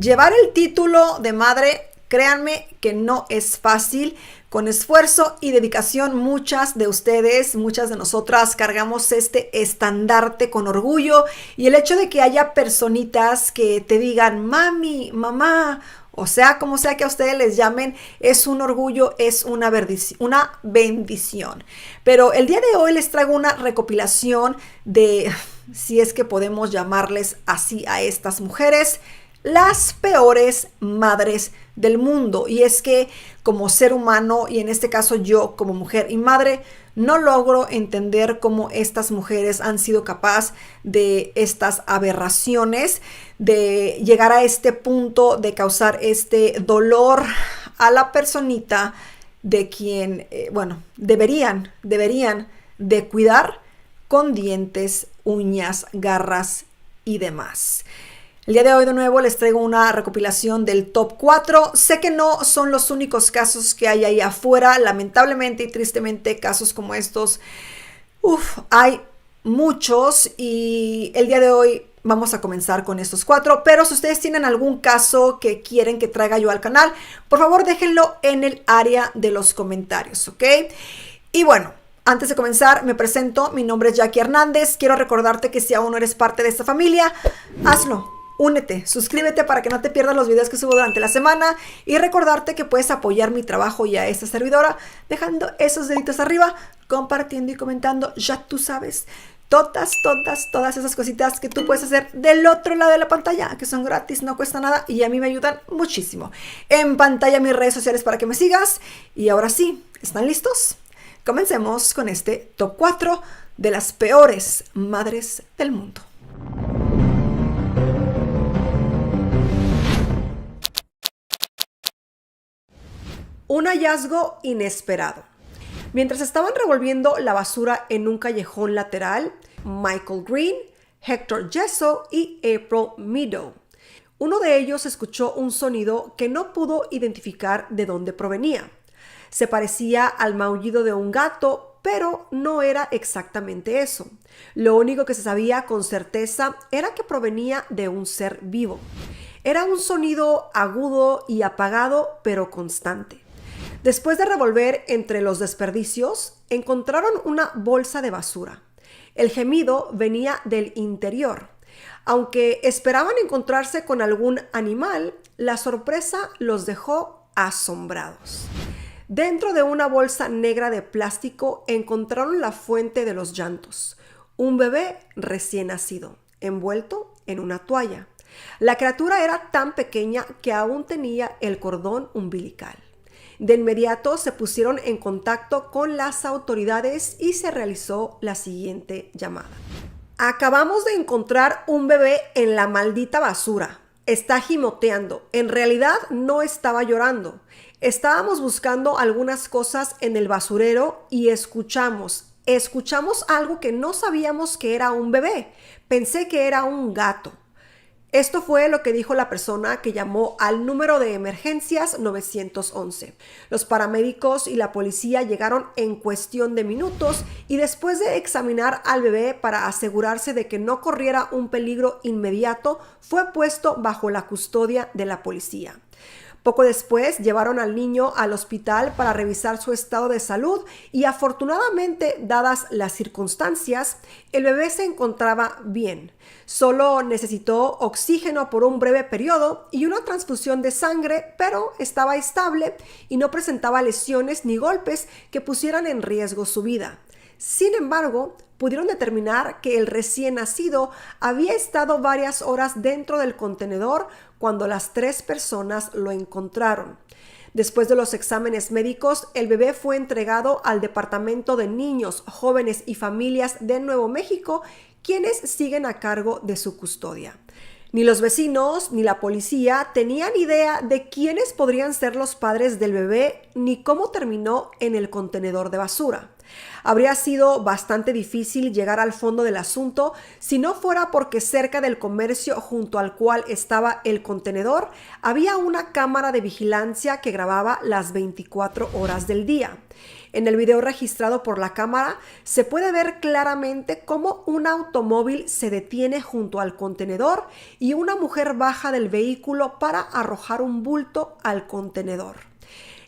Llevar el título de madre, créanme que no es fácil. Con esfuerzo y dedicación, muchas de ustedes, muchas de nosotras cargamos este estandarte con orgullo, y el hecho de que haya personitas que te digan mami, mamá, o sea, como sea que a ustedes les llamen, es un orgullo, es una bendición. Pero el día de hoy les traigo una recopilación de, si es que podemos llamarles así a estas mujeres, las peores madres del mundo. Y es que como ser humano, y en este caso yo como mujer y madre, no logro entender cómo estas mujeres han sido capaces de estas aberraciones, de llegar a este punto de causar este dolor a la personita de quien, deberían de cuidar con dientes, uñas, garras y demás. El día de hoy de nuevo les traigo una recopilación del top 4. Sé que no son los únicos casos que hay ahí afuera. Lamentablemente y tristemente casos como estos, hay muchos, y el día de hoy vamos a comenzar con estos 4. Pero si ustedes tienen algún caso que quieren que traiga yo al canal, por favor déjenlo en el área de los comentarios, ¿ok? Y bueno, antes de comenzar, me presento. Mi nombre es Jackie Hernández. Quiero recordarte que si aún no eres parte de esta familia, hazlo. Únete, suscríbete para que no te pierdas los videos que subo durante la semana, y recordarte que puedes apoyar mi trabajo y a esta servidora dejando esos deditos arriba, compartiendo y comentando. Ya tú sabes, todas esas cositas que tú puedes hacer del otro lado de la pantalla, que son gratis, no cuesta nada y a mí me ayudan muchísimo. En pantalla mis redes sociales para que me sigas. Y ahora sí, ¿están listos? Comencemos con este top 4 de las peores madres del mundo. Un hallazgo inesperado. Mientras estaban revolviendo la basura en un callejón lateral, Michael Green, Hector Yeso y April Meadow, uno de ellos escuchó un sonido que no pudo identificar de dónde provenía. Se parecía al maullido de un gato, pero no era exactamente eso. Lo único que se sabía con certeza era que provenía de un ser vivo. Era un sonido agudo y apagado, pero constante. Después de revolver entre los desperdicios, encontraron una bolsa de basura. El gemido venía del interior. Aunque esperaban encontrarse con algún animal, la sorpresa los dejó asombrados. Dentro de una bolsa negra de plástico encontraron la fuente de los llantos, un bebé recién nacido, envuelto en una toalla. La criatura era tan pequeña que aún tenía el cordón umbilical. De inmediato se pusieron en contacto con las autoridades y se realizó la siguiente llamada. Acabamos de encontrar un bebé en la maldita basura. Está gimoteando. En realidad no estaba llorando. Estábamos buscando algunas cosas en el basurero y escuchamos algo que no sabíamos que era un bebé. Pensé que era un gato. Esto fue lo que dijo la persona que llamó al número de emergencias 911. Los paramédicos y la policía llegaron en cuestión de minutos y después de examinar al bebé para asegurarse de que no corriera un peligro inmediato, fue puesto bajo la custodia de la policía. Poco después llevaron al niño al hospital para revisar su estado de salud y afortunadamente, dadas las circunstancias, el bebé se encontraba bien. Solo necesitó oxígeno por un breve periodo y una transfusión de sangre, pero estaba estable y no presentaba lesiones ni golpes que pusieran en riesgo su vida. Sin embargo, pudieron determinar que el recién nacido había estado varias horas dentro del contenedor cuando las 3 personas lo encontraron. Después de los exámenes médicos, el bebé fue entregado al Departamento de Niños, Jóvenes y Familias de Nuevo México, quienes siguen a cargo de su custodia. Ni los vecinos ni la policía tenían idea de quiénes podrían ser los padres del bebé ni cómo terminó en el contenedor de basura. Habría sido bastante difícil llegar al fondo del asunto si no fuera porque cerca del comercio junto al cual estaba el contenedor había una cámara de vigilancia que grababa las 24 horas del día. En el video registrado por la cámara se puede ver claramente cómo un automóvil se detiene junto al contenedor y una mujer baja del vehículo para arrojar un bulto al contenedor.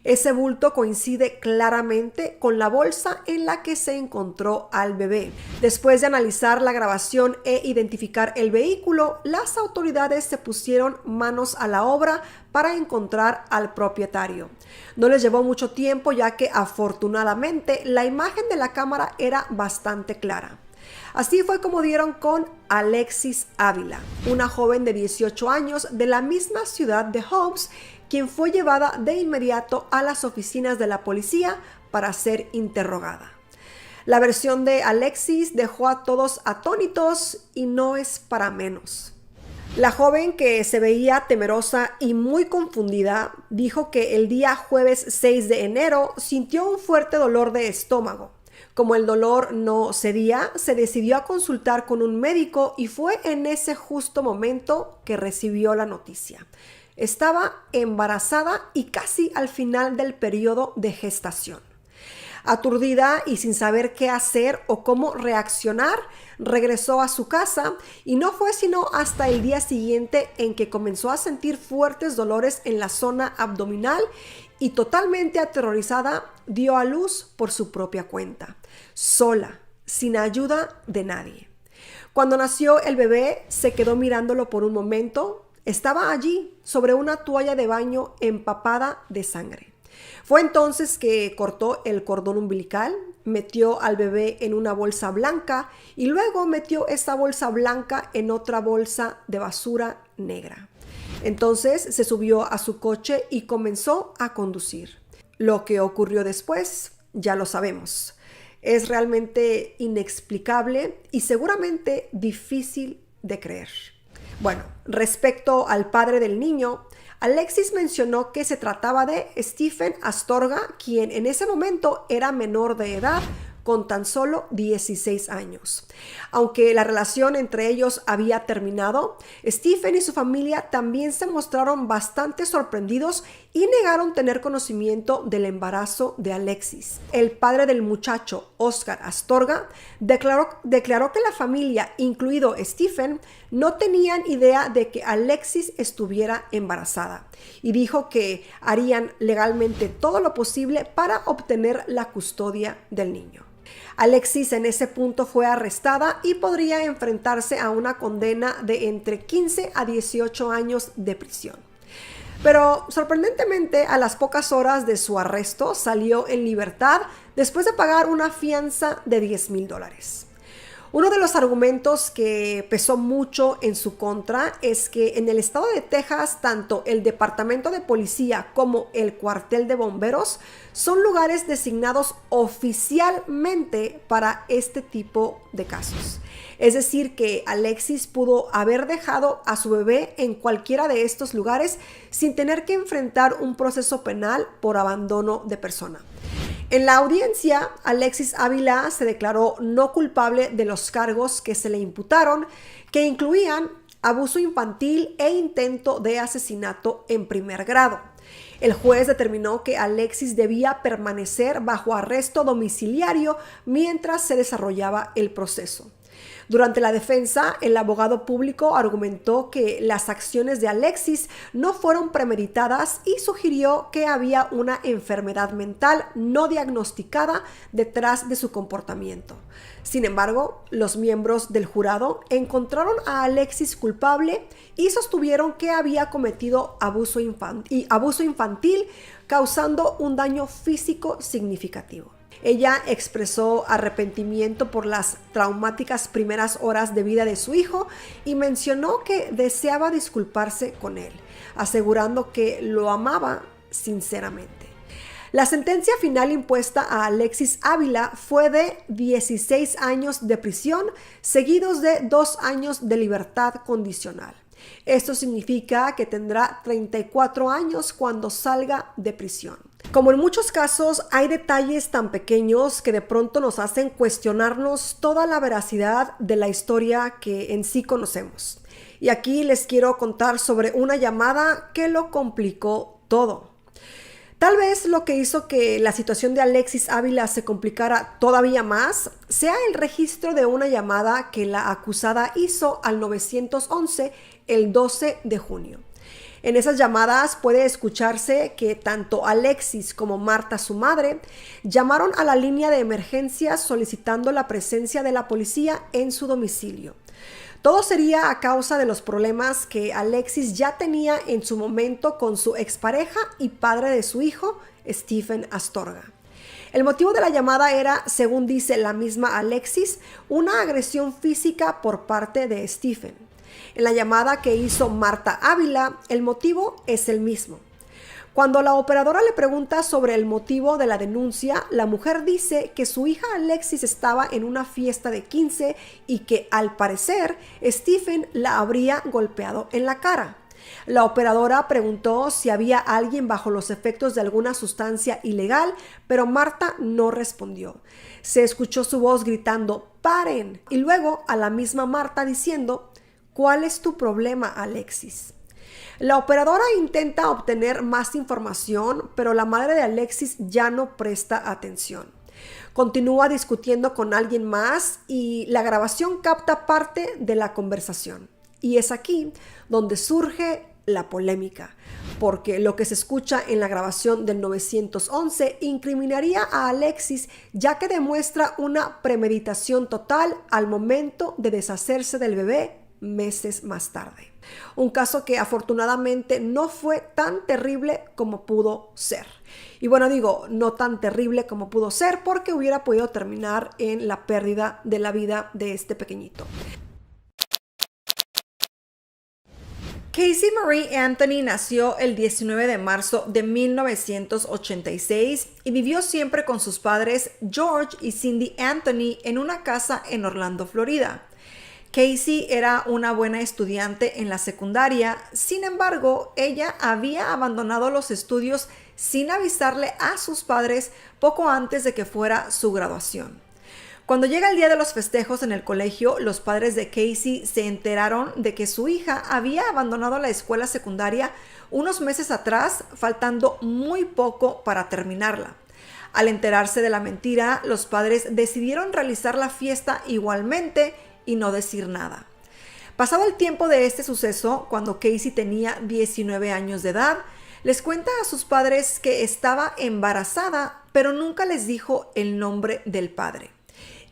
Ese bulto coincide claramente con la bolsa en la que se encontró al bebé. Después de analizar la grabación e identificar el vehículo, las autoridades se pusieron manos a la obra para encontrar al propietario. No les llevó mucho tiempo, ya que afortunadamente la imagen de la cámara era bastante clara. Así fue como dieron con Alexis Ávila, una joven de 18 años de la misma ciudad de Hobbs, quien fue llevada de inmediato a las oficinas de la policía para ser interrogada. La versión de Alexis dejó a todos atónitos y no es para menos. La joven, que se veía temerosa y muy confundida, dijo que el día jueves 6 de enero sintió un fuerte dolor de estómago. Como el dolor no cedía, se decidió a consultar con un médico y fue en ese justo momento que recibió la noticia. Estaba embarazada y casi al final del periodo de gestación. Aturdida y sin saber qué hacer o cómo reaccionar, regresó a su casa y no fue sino hasta el día siguiente en que comenzó a sentir fuertes dolores en la zona abdominal y, totalmente aterrorizada, dio a luz por su propia cuenta, sola, sin ayuda de nadie. Cuando nació el bebé, se quedó mirándolo por un momento. Estaba allí, sobre una toalla de baño empapada de sangre. Fue entonces que cortó el cordón umbilical, metió al bebé en una bolsa blanca y luego metió esa bolsa blanca en otra bolsa de basura negra. Entonces se subió a su coche y comenzó a conducir. Lo que ocurrió después ya lo sabemos. Es realmente inexplicable y seguramente difícil de creer. Bueno, respecto al padre del niño, Alexis mencionó que se trataba de Stephen Astorga, quien en ese momento era menor de edad, con tan solo 16 años. Aunque la relación entre ellos había terminado, Stephen y su familia también se mostraron bastante sorprendidos y negaron tener conocimiento del embarazo de Alexis. El padre del muchacho, Oscar Astorga, declaró que la familia, incluido Stephen, no tenían idea de que Alexis estuviera embarazada y dijo que harían legalmente todo lo posible para obtener la custodia del niño. Alexis en ese punto fue arrestada y podría enfrentarse a una condena de entre 15 a 18 años de prisión. Pero sorprendentemente, a las pocas horas de su arresto salió en libertad después de pagar una fianza de $10,000. Uno de los argumentos que pesó mucho en su contra es que en el estado de Texas, tanto el departamento de policía como el cuartel de bomberos son lugares designados oficialmente para este tipo de casos. Es decir, que Alexis pudo haber dejado a su bebé en cualquiera de estos lugares sin tener que enfrentar un proceso penal por abandono de persona. En la audiencia, Alexis Ávila se declaró no culpable de los cargos que se le imputaron, que incluían abuso infantil e intento de asesinato en primer grado. El juez determinó que Alexis debía permanecer bajo arresto domiciliario mientras se desarrollaba el proceso. Durante la defensa, el abogado público argumentó que las acciones de Alexis no fueron premeditadas y sugirió que había una enfermedad mental no diagnosticada detrás de su comportamiento. Sin embargo, los miembros del jurado encontraron a Alexis culpable y sostuvieron que había cometido abuso infantil, causando un daño físico significativo. Ella expresó arrepentimiento por las traumáticas primeras horas de vida de su hijo y mencionó que deseaba disculparse con él, asegurando que lo amaba sinceramente. La sentencia final impuesta a Alexis Ávila fue de 16 años de prisión, seguidos de 2 años de libertad condicional. Esto significa que tendrá 34 años cuando salga de prisión. Como en muchos casos, hay detalles tan pequeños que de pronto nos hacen cuestionarnos toda la veracidad de la historia que en sí conocemos. Y aquí les quiero contar sobre una llamada que lo complicó todo. Tal vez lo que hizo que la situación de Alexis Ávila se complicara todavía más sea el registro de una llamada que la acusada hizo al 911 el 12 de junio. En esas llamadas puede escucharse que tanto Alexis como Marta, su madre, llamaron a la línea de emergencias solicitando la presencia de la policía en su domicilio. Todo sería a causa de los problemas que Alexis ya tenía en su momento con su expareja y padre de su hijo, Stephen Astorga. El motivo de la llamada era, según dice la misma Alexis, una agresión física por parte de Stephen. En la llamada que hizo Marta Ávila, el motivo es el mismo. Cuando la operadora le pregunta sobre el motivo de la denuncia, la mujer dice que su hija Alexis estaba en una fiesta de 15 y que, al parecer, Stephen la habría golpeado en la cara. La operadora preguntó si había alguien bajo los efectos de alguna sustancia ilegal, pero Marta no respondió. Se escuchó su voz gritando «¡Paren!» y luego a la misma Marta diciendo «¿Cuál es tu problema, Alexis?». La operadora intenta obtener más información, pero la madre de Alexis ya no presta atención. Continúa discutiendo con alguien más y la grabación capta parte de la conversación. Y es aquí donde surge la polémica, porque lo que se escucha en la grabación del 911 incriminaría a Alexis, ya que demuestra una premeditación total al momento de deshacerse del bebé meses más tarde. Un caso que afortunadamente no fue tan terrible como pudo ser. Y bueno, digo, no tan terrible como pudo ser porque hubiera podido terminar en la pérdida de la vida de este pequeñito. Casey Marie Anthony nació el 19 de marzo de 1986 y vivió siempre con sus padres George y Cindy Anthony en una casa en Orlando, Florida. Casey era una buena estudiante en la secundaria, sin embargo, ella había abandonado los estudios sin avisarle a sus padres poco antes de que fuera su graduación. Cuando llega el día de los festejos en el colegio, los padres de Casey se enteraron de que su hija había abandonado la escuela secundaria unos meses atrás, faltando muy poco para terminarla. Al enterarse de la mentira, los padres decidieron realizar la fiesta igualmente y no decir nada. Pasado el tiempo de este suceso, cuando Casey tenía 19 años de edad, les cuenta a sus padres que estaba embarazada, pero nunca les dijo el nombre del padre.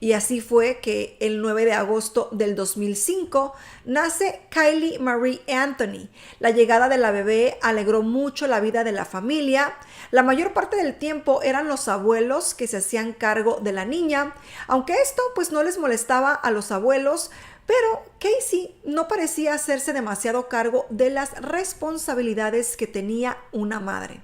Y así fue que el 9 de agosto del 2005 nace Kylie Marie Anthony. La llegada de la bebé alegró mucho la vida de la familia. La mayor parte del tiempo eran los abuelos que se hacían cargo de la niña, aunque esto pues no les molestaba a los abuelos, pero Casey no parecía hacerse demasiado cargo de las responsabilidades que tenía una madre.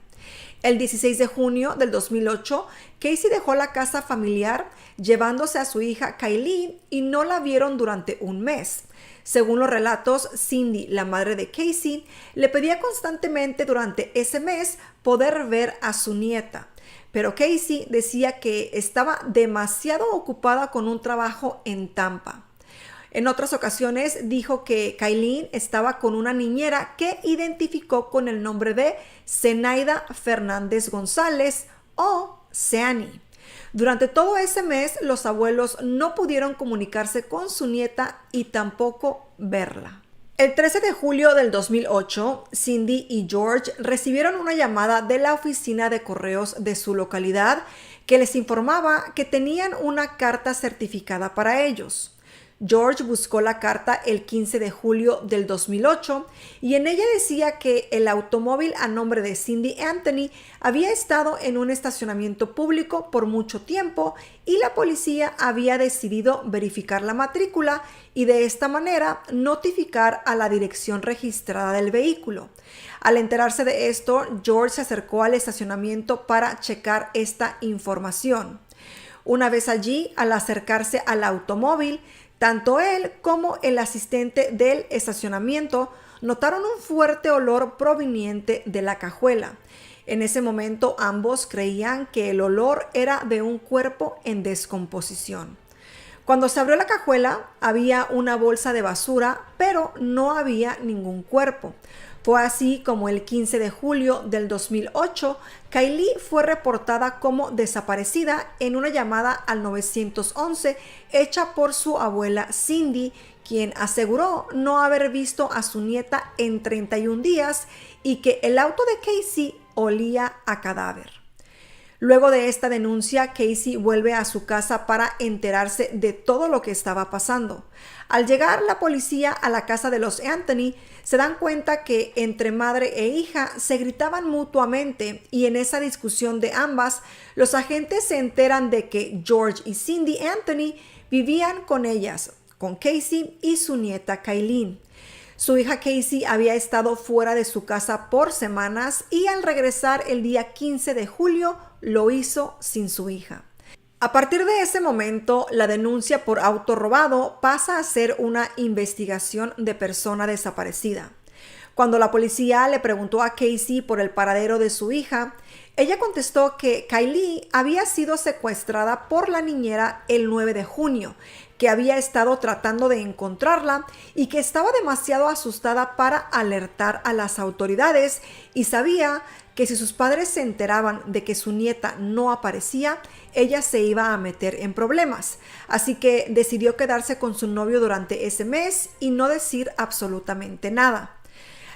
El 16 de junio del 2008, Casey dejó la casa familiar llevándose a su hija Kylie y no la vieron durante un mes. Según los relatos, Cindy, la madre de Casey, le pedía constantemente durante ese mes poder ver a su nieta. Pero Casey decía que estaba demasiado ocupada con un trabajo en Tampa. En otras ocasiones dijo que Kylie estaba con una niñera que identificó con el nombre de Zenaida Fernández González o Zeani. Durante todo ese mes, los abuelos no pudieron comunicarse con su nieta y tampoco verla. El 13 de julio del 2008, Cindy y George recibieron una llamada de la oficina de correos de su localidad que les informaba que tenían una carta certificada para ellos. George buscó la carta el 15 de julio del 2008 y en ella decía que el automóvil a nombre de Cindy Anthony había estado en un estacionamiento público por mucho tiempo y la policía había decidido verificar la matrícula y de esta manera notificar a la dirección registrada del vehículo. Al enterarse de esto, George se acercó al estacionamiento para checar esta información. Una vez allí, al acercarse al automóvil, tanto él como el asistente del estacionamiento notaron un fuerte olor proveniente de la cajuela. En ese momento ambos creían que el olor era de un cuerpo en descomposición. Cuando se abrió la cajuela había una bolsa de basura, pero no había ningún cuerpo. Fue así como el 15 de julio del 2008, Kylie fue reportada como desaparecida en una llamada al 911 hecha por su abuela Cindy, quien aseguró no haber visto a su nieta en 31 días y que el auto de Casey olía a cadáver. Luego de esta denuncia, Casey vuelve a su casa para enterarse de todo lo que estaba pasando. Al llegar la policía a la casa de los Anthony, se dan cuenta que entre madre e hija se gritaban mutuamente y en esa discusión de ambas, los agentes se enteran de que George y Cindy Anthony vivían con ellas, con Casey y su nieta Kylie. Su hija Casey había estado fuera de su casa por semanas y al regresar el día 15 de julio lo hizo sin su hija. A partir de ese momento, la denuncia por auto robado pasa a ser una investigación de persona desaparecida. Cuando la policía le preguntó a Casey por el paradero de su hija, ella contestó que Kylie había sido secuestrada por la niñera el 9 de junio, que había estado tratando de encontrarla y que estaba demasiado asustada para alertar a las autoridades y sabía que si sus padres se enteraban de que su nieta no aparecía, ella se iba a meter en problemas. Así que decidió quedarse con su novio durante ese mes y no decir absolutamente nada.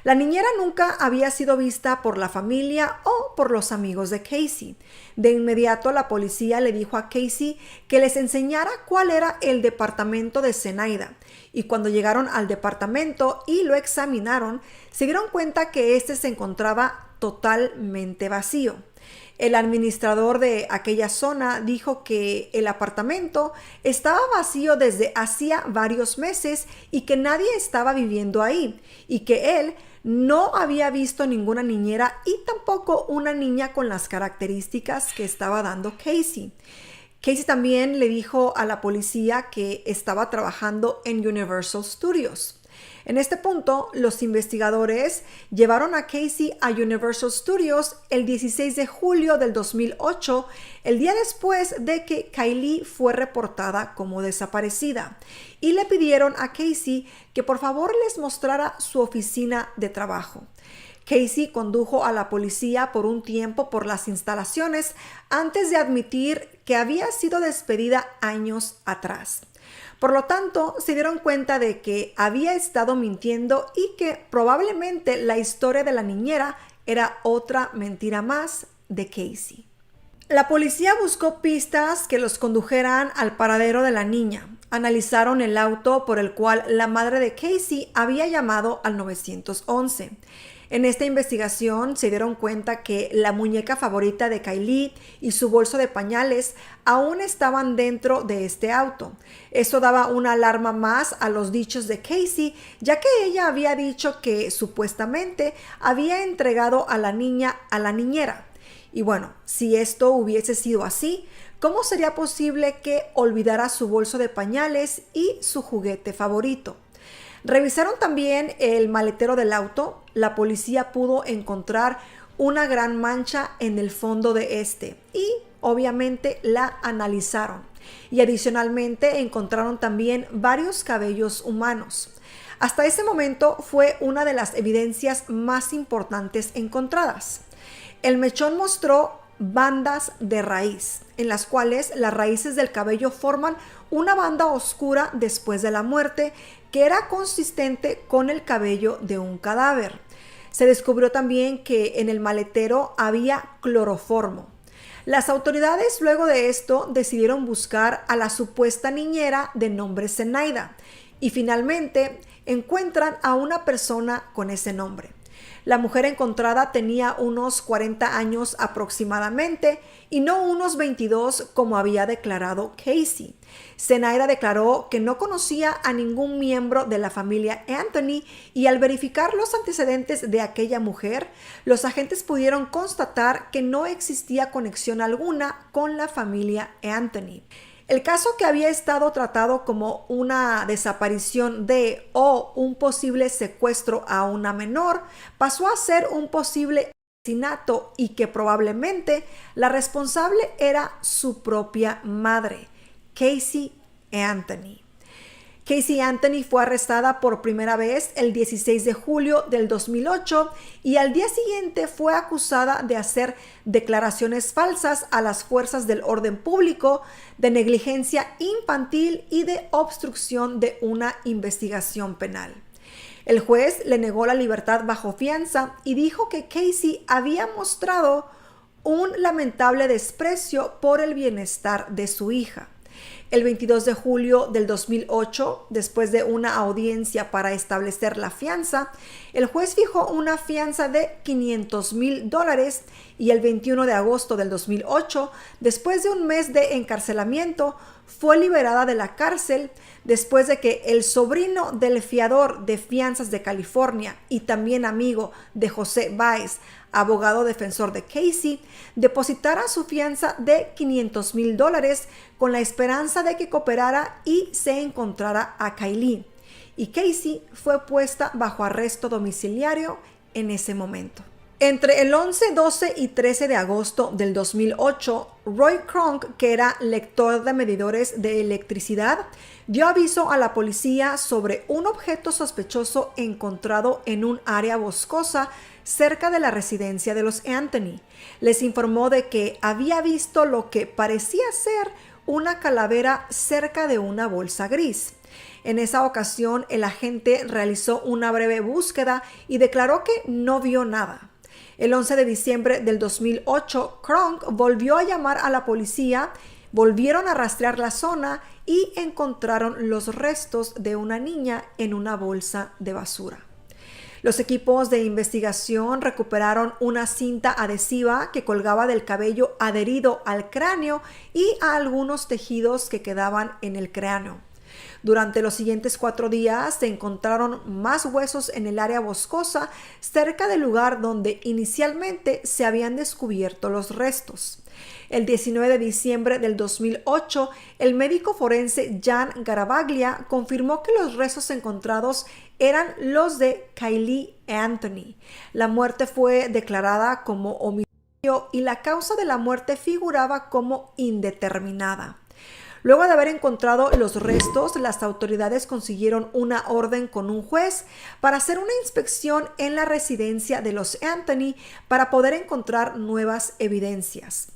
La niñera nunca había sido vista por la familia o por los amigos de Casey. De inmediato la policía le dijo a Casey que les enseñara cuál era el departamento de Zenaida. Y cuando llegaron al departamento y lo examinaron, se dieron cuenta que este se encontraba totalmente vacío. El administrador de aquella zona dijo que el apartamento estaba vacío desde hacía varios meses y que nadie estaba viviendo ahí y que él no había visto ninguna niñera y tampoco una niña con las características que estaba dando Casey. Casey también le dijo a la policía que estaba trabajando en Universal Studios. En este punto, los investigadores llevaron a Casey a Universal Studios el 16 de julio del 2008, el día después de que Kylie fue reportada como desaparecida, y le pidieron a Casey que por favor les mostrara su oficina de trabajo. Casey condujo a la policía por un tiempo por las instalaciones antes de admitir que había sido despedida años atrás. Por lo tanto, se dieron cuenta de que había estado mintiendo y que probablemente la historia de la niñera era otra mentira más de Casey. La policía buscó pistas que los condujeran al paradero de la niña. Analizaron el auto por el cual la madre de Casey había llamado al 911. En esta investigación se dieron cuenta que la muñeca favorita de Kylie y su bolso de pañales aún estaban dentro de este auto. Eso daba una alarma más a los dichos de Casey, ya que ella había dicho que supuestamente había entregado a la niña a la niñera. Y bueno, si esto hubiese sido así, ¿cómo sería posible que olvidara su bolso de pañales y su juguete favorito? Revisaron también el maletero del auto. La policía pudo encontrar una gran mancha en el fondo de este y obviamente la analizaron. Y adicionalmente encontraron también varios cabellos humanos. Hasta ese momento fue una de las evidencias más importantes encontradas. El mechón mostró bandas de raíz, en las cuales las raíces del cabello forman una banda oscura después de la muerte que era consistente con el cabello de un cadáver. Se descubrió también que en el maletero había cloroformo. Las autoridades luego de esto decidieron buscar a la supuesta niñera de nombre Zenaida y finalmente encuentran a una persona con ese nombre. La mujer encontrada tenía unos 40 años aproximadamente y no unos 22 como había declarado Casey. Zenaida declaró que no conocía a ningún miembro de la familia Anthony y al verificar los antecedentes de aquella mujer, los agentes pudieron constatar que no existía conexión alguna con la familia Anthony. El caso, que había estado tratado como una desaparición o un posible secuestro a una menor, pasó a ser un posible asesinato y que probablemente la responsable era su propia madre, Casey Anthony. Casey Anthony fue arrestada por primera vez el 16 de julio del 2008 y al día siguiente fue acusada de hacer declaraciones falsas a las fuerzas del orden público, de negligencia infantil y de obstrucción de una investigación penal. El juez le negó la libertad bajo fianza y dijo que Casey había mostrado un lamentable desprecio por el bienestar de su hija. El 22 de julio del 2008, después de una audiencia para establecer la fianza, el juez fijó una fianza de $500,000 y el 21 de agosto del 2008, después de un mes de encarcelamiento, fue liberada de la cárcel después de que el sobrino del fiador de fianzas de California y también amigo de José Báez, abogado defensor de Casey, depositara su fianza de $500,000 con la esperanza de que cooperara y se encontrara a Kaylee. Y Casey fue puesta bajo arresto domiciliario en ese momento. Entre el 11, 12 y 13 de agosto del 2008, Roy Kronk, que era lector de medidores de electricidad, dio aviso a la policía sobre un objeto sospechoso encontrado en un área boscosa cerca de la residencia de los Anthony. Les informó de que había visto lo que parecía ser una calavera cerca de una bolsa gris. En esa ocasión, el agente realizó una breve búsqueda y declaró que no vio nada. El 11 de diciembre del 2008, Kronk volvió a llamar a la policía, volvieron a rastrear la zona y encontraron los restos de una niña en una bolsa de basura. Los equipos de investigación recuperaron una cinta adhesiva que colgaba del cabello adherido al cráneo y a algunos tejidos que quedaban en el cráneo. Durante los siguientes 4 días se encontraron más huesos en el área boscosa cerca del lugar donde inicialmente se habían descubierto los restos. El 19 de diciembre del 2008, el médico forense Jan Garavaglia confirmó que los restos encontrados eran los de Kaylee Anthony. La muerte fue declarada como homicidio y la causa de la muerte figuraba como indeterminada. Luego de haber encontrado los restos, las autoridades consiguieron una orden con un juez para hacer una inspección en la residencia de los Anthony para poder encontrar nuevas evidencias.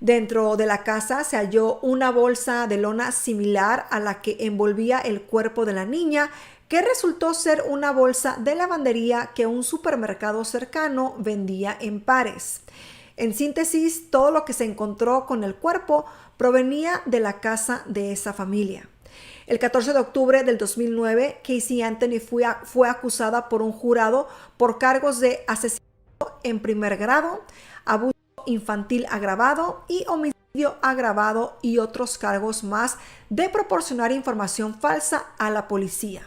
Dentro de la casa se halló una bolsa de lona similar a la que envolvía el cuerpo de la niña, que resultó ser una bolsa de lavandería que un supermercado cercano vendía en pares. En síntesis, todo lo que se encontró con el cuerpo provenía de la casa de esa familia. El 14 de octubre del 2009, Casey Anthony fue acusada por un jurado por cargos de asesinato en primer grado, abuso infantil agravado y homicidio agravado y otros cargos más de proporcionar información falsa a la policía.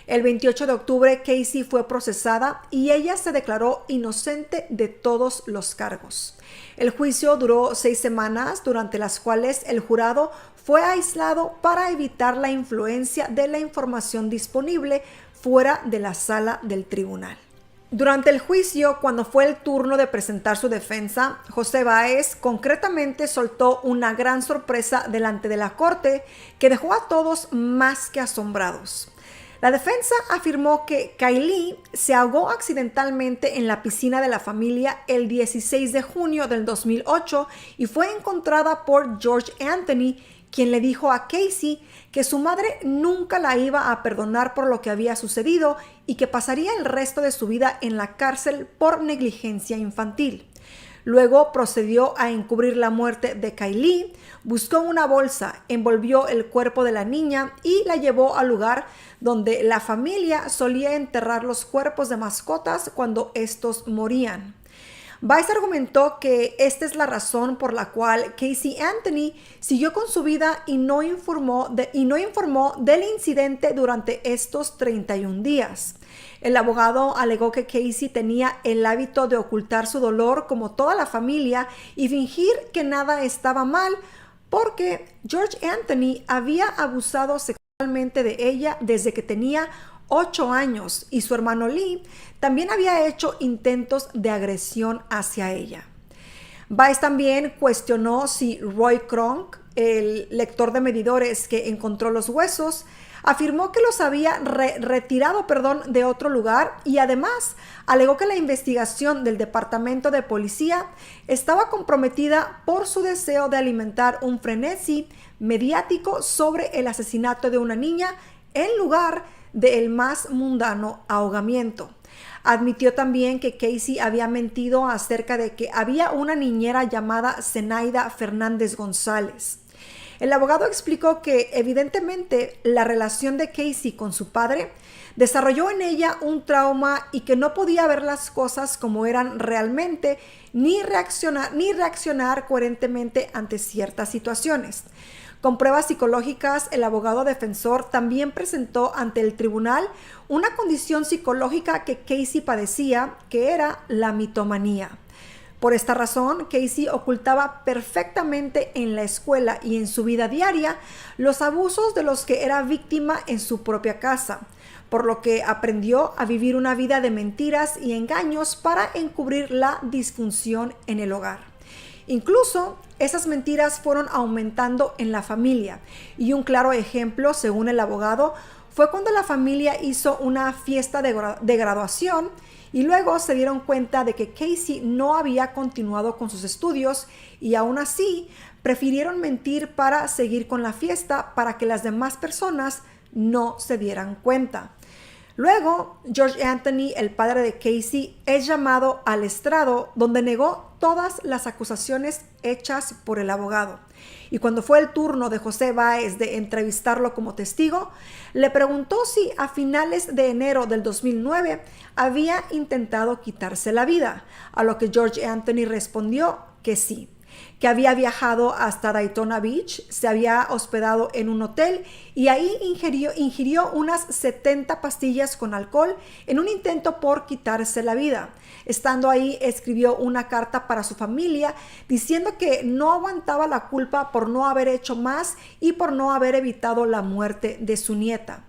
El 28 de octubre, Casey fue procesada y ella se declaró inocente de todos los cargos. El juicio duró 6 semanas, durante las cuales el jurado fue aislado para evitar la influencia de la información disponible fuera de la sala del tribunal. Durante el juicio, cuando fue el turno de presentar su defensa, José Báez concretamente soltó una gran sorpresa delante de la corte que dejó a todos más que asombrados. La defensa afirmó que Kaylee se ahogó accidentalmente en la piscina de la familia el 16 de junio del 2008 y fue encontrada por George Anthony, quien le dijo a Casey que su madre nunca la iba a perdonar por lo que había sucedido y que pasaría el resto de su vida en la cárcel por negligencia infantil. Luego procedió a encubrir la muerte de Kaylee, buscó una bolsa, envolvió el cuerpo de la niña y la llevó al lugar donde la familia solía enterrar los cuerpos de mascotas cuando estos morían. Báez argumentó que esta es la razón por la cual Casey Anthony siguió con su vida y no informó del incidente durante estos 31 días. El abogado alegó que Casey tenía el hábito de ocultar su dolor como toda la familia y fingir que nada estaba mal porque George Anthony había abusado sexualmente de ella desde que tenía 8 años y su hermano Lee también había hecho intentos de agresión hacia ella. Báez también cuestionó si Roy Kronk el lector de medidores que encontró los huesos, afirmó que los había retirado de otro lugar y además alegó que la investigación del Departamento de Policía estaba comprometida por su deseo de alimentar un frenesí mediático sobre el asesinato de una niña en lugar del más mundano ahogamiento. Admitió también que Casey había mentido acerca de que había una niñera llamada Zenaida Fernández González. El abogado explicó que evidentemente la relación de Casey con su padre desarrolló en ella un trauma y que no podía ver las cosas como eran realmente ni reaccionar coherentemente ante ciertas situaciones. Con pruebas psicológicas, el abogado defensor también presentó ante el tribunal una condición psicológica que Casey padecía, que era la mitomanía. Por esta razón, Casey ocultaba perfectamente en la escuela y en su vida diaria los abusos de los que era víctima en su propia casa, por lo que aprendió a vivir una vida de mentiras y engaños para encubrir la disfunción en el hogar. Incluso, esas mentiras fueron aumentando en la familia, y un claro ejemplo, según el abogado, fue cuando la familia hizo una fiesta de graduación y luego se dieron cuenta de que Casey no había continuado con sus estudios y aún así prefirieron mentir para seguir con la fiesta para que las demás personas no se dieran cuenta. Luego, George Anthony, el padre de Casey, es llamado al estrado donde negó todas las acusaciones hechas por el abogado. Y cuando fue el turno de José Báez de entrevistarlo como testigo, le preguntó si a finales de enero del 2009 había intentado quitarse la vida, a lo que George Anthony respondió que sí, que había viajado hasta Daytona Beach, se había hospedado en un hotel y ahí ingirió unas 70 pastillas con alcohol en un intento por quitarse la vida. Estando ahí, escribió una carta para su familia diciendo que no aguantaba la culpa por no haber hecho más y por no haber evitado la muerte de su nieta.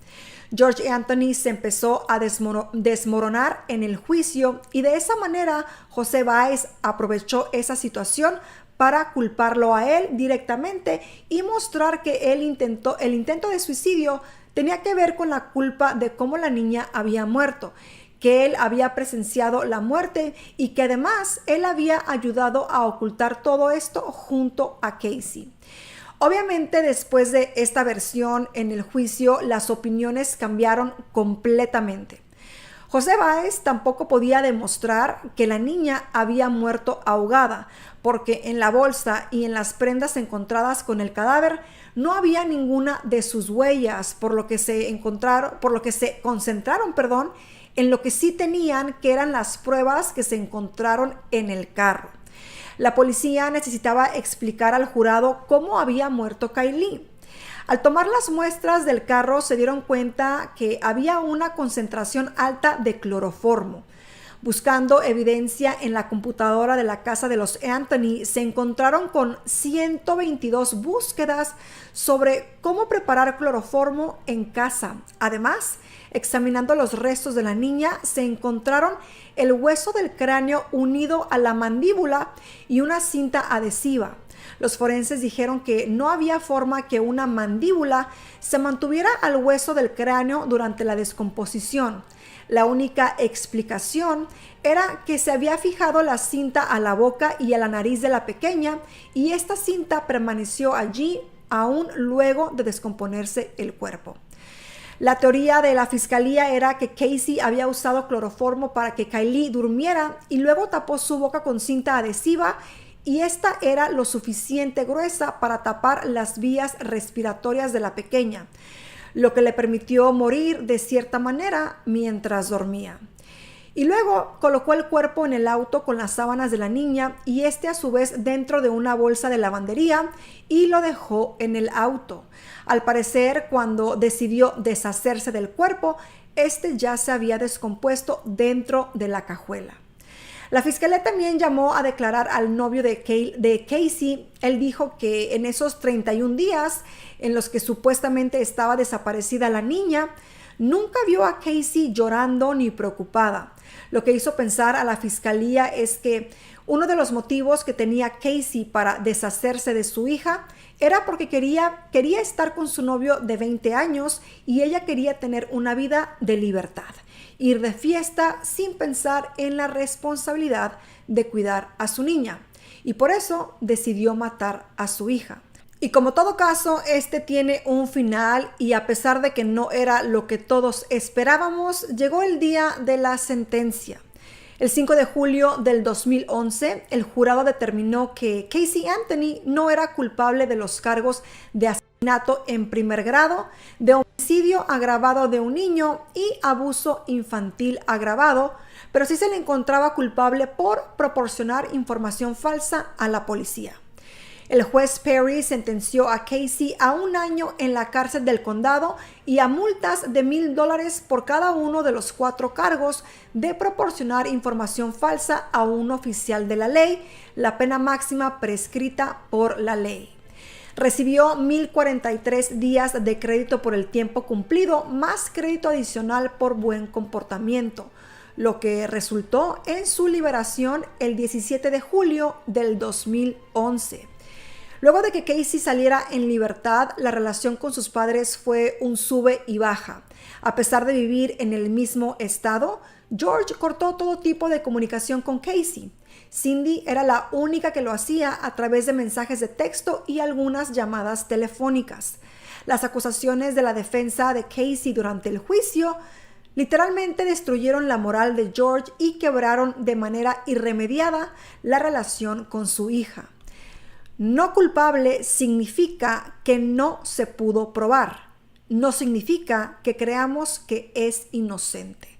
George Anthony se empezó a desmoronar en el juicio y de esa manera José Báez aprovechó esa situación para culparlo a él directamente y mostrar que el intento de suicidio tenía que ver con la culpa de cómo la niña había muerto, que él había presenciado la muerte y que además él había ayudado a ocultar todo esto junto a Casey. Obviamente, después de esta versión en el juicio, las opiniones cambiaron completamente. José Báez tampoco podía demostrar que la niña había muerto ahogada, porque en la bolsa y en las prendas encontradas con el cadáver no había ninguna de sus huellas, por lo que se concentraron en lo que sí tenían, que eran las pruebas que se encontraron en el carro. La policía necesitaba explicar al jurado cómo había muerto Kaylee. Al tomar las muestras del carro se dieron cuenta que había una concentración alta de cloroformo. Buscando evidencia en la computadora de la casa de los Anthony, se encontraron con 122 búsquedas sobre cómo preparar cloroformo en casa. Además, examinando los restos de la niña, se encontraron el hueso del cráneo unido a la mandíbula y una cinta adhesiva. Los forenses dijeron que no había forma que una mandíbula se mantuviera al hueso del cráneo durante la descomposición. La única explicación era que se había fijado la cinta a la boca y a la nariz de la pequeña y esta cinta permaneció allí aún luego de descomponerse el cuerpo. La teoría de la fiscalía era que Casey había usado cloroformo para que Kaylee durmiera y luego tapó su boca con cinta adhesiva y esta era lo suficiente gruesa para tapar las vías respiratorias de la pequeña, lo que le permitió morir de cierta manera mientras dormía. Y luego colocó el cuerpo en el auto con las sábanas de la niña y a su vez dentro de una bolsa de lavandería y lo dejó en el auto. Al parecer, cuando decidió deshacerse del cuerpo, ya se había descompuesto dentro de la cajuela. La fiscalía también llamó a declarar al novio de Casey. Él dijo que en esos 31 días en los que supuestamente estaba desaparecida la niña, nunca vio a Casey llorando ni preocupada. Lo que hizo pensar a la fiscalía es que uno de los motivos que tenía Casey para deshacerse de su hija era porque quería estar con su novio de 20 años y ella quería tener una vida de libertad, ir de fiesta sin pensar en la responsabilidad de cuidar a su niña. Y por eso decidió matar a su hija. Y como todo caso, este tiene un final y a pesar de que no era lo que todos esperábamos, llegó el día de la sentencia. El 5 de julio del 2011, el jurado determinó que Casey Anthony no era culpable de los cargos de asesinato en primer grado, de homicidio agravado de un niño y abuso infantil agravado, pero sí se le encontraba culpable por proporcionar información falsa a la policía. El juez Perry sentenció a Casey a 1 año en la cárcel del condado y a multas de $1,000 por cada uno de los 4 cargos de proporcionar información falsa a un oficial de la ley, la pena máxima prescrita por la ley. Recibió 1,043 días de crédito por el tiempo cumplido, más crédito adicional por buen comportamiento, lo que resultó en su liberación el 17 de julio del 2011. Luego de que Casey saliera en libertad, la relación con sus padres fue un sube y baja. A pesar de vivir en el mismo estado, George cortó todo tipo de comunicación con Casey. Cindy era la única que lo hacía a través de mensajes de texto y algunas llamadas telefónicas. Las acusaciones de la defensa de Casey durante el juicio literalmente destruyeron la moral de George y quebraron de manera irremediada la relación con su hija. No culpable significa que no se pudo probar. No significa que creamos que es inocente.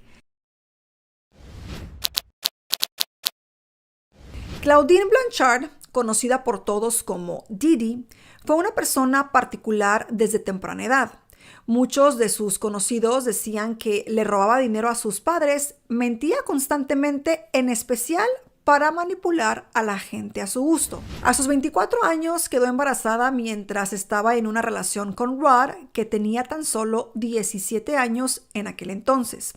Claudine Blanchard, conocida por todos como Didi, fue una persona particular desde temprana edad. Muchos de sus conocidos decían que le robaba dinero a sus padres, mentía constantemente, en especial para manipular a la gente a su gusto. A sus 24 años quedó embarazada mientras estaba en una relación con Rod, que tenía tan solo 17 años en aquel entonces.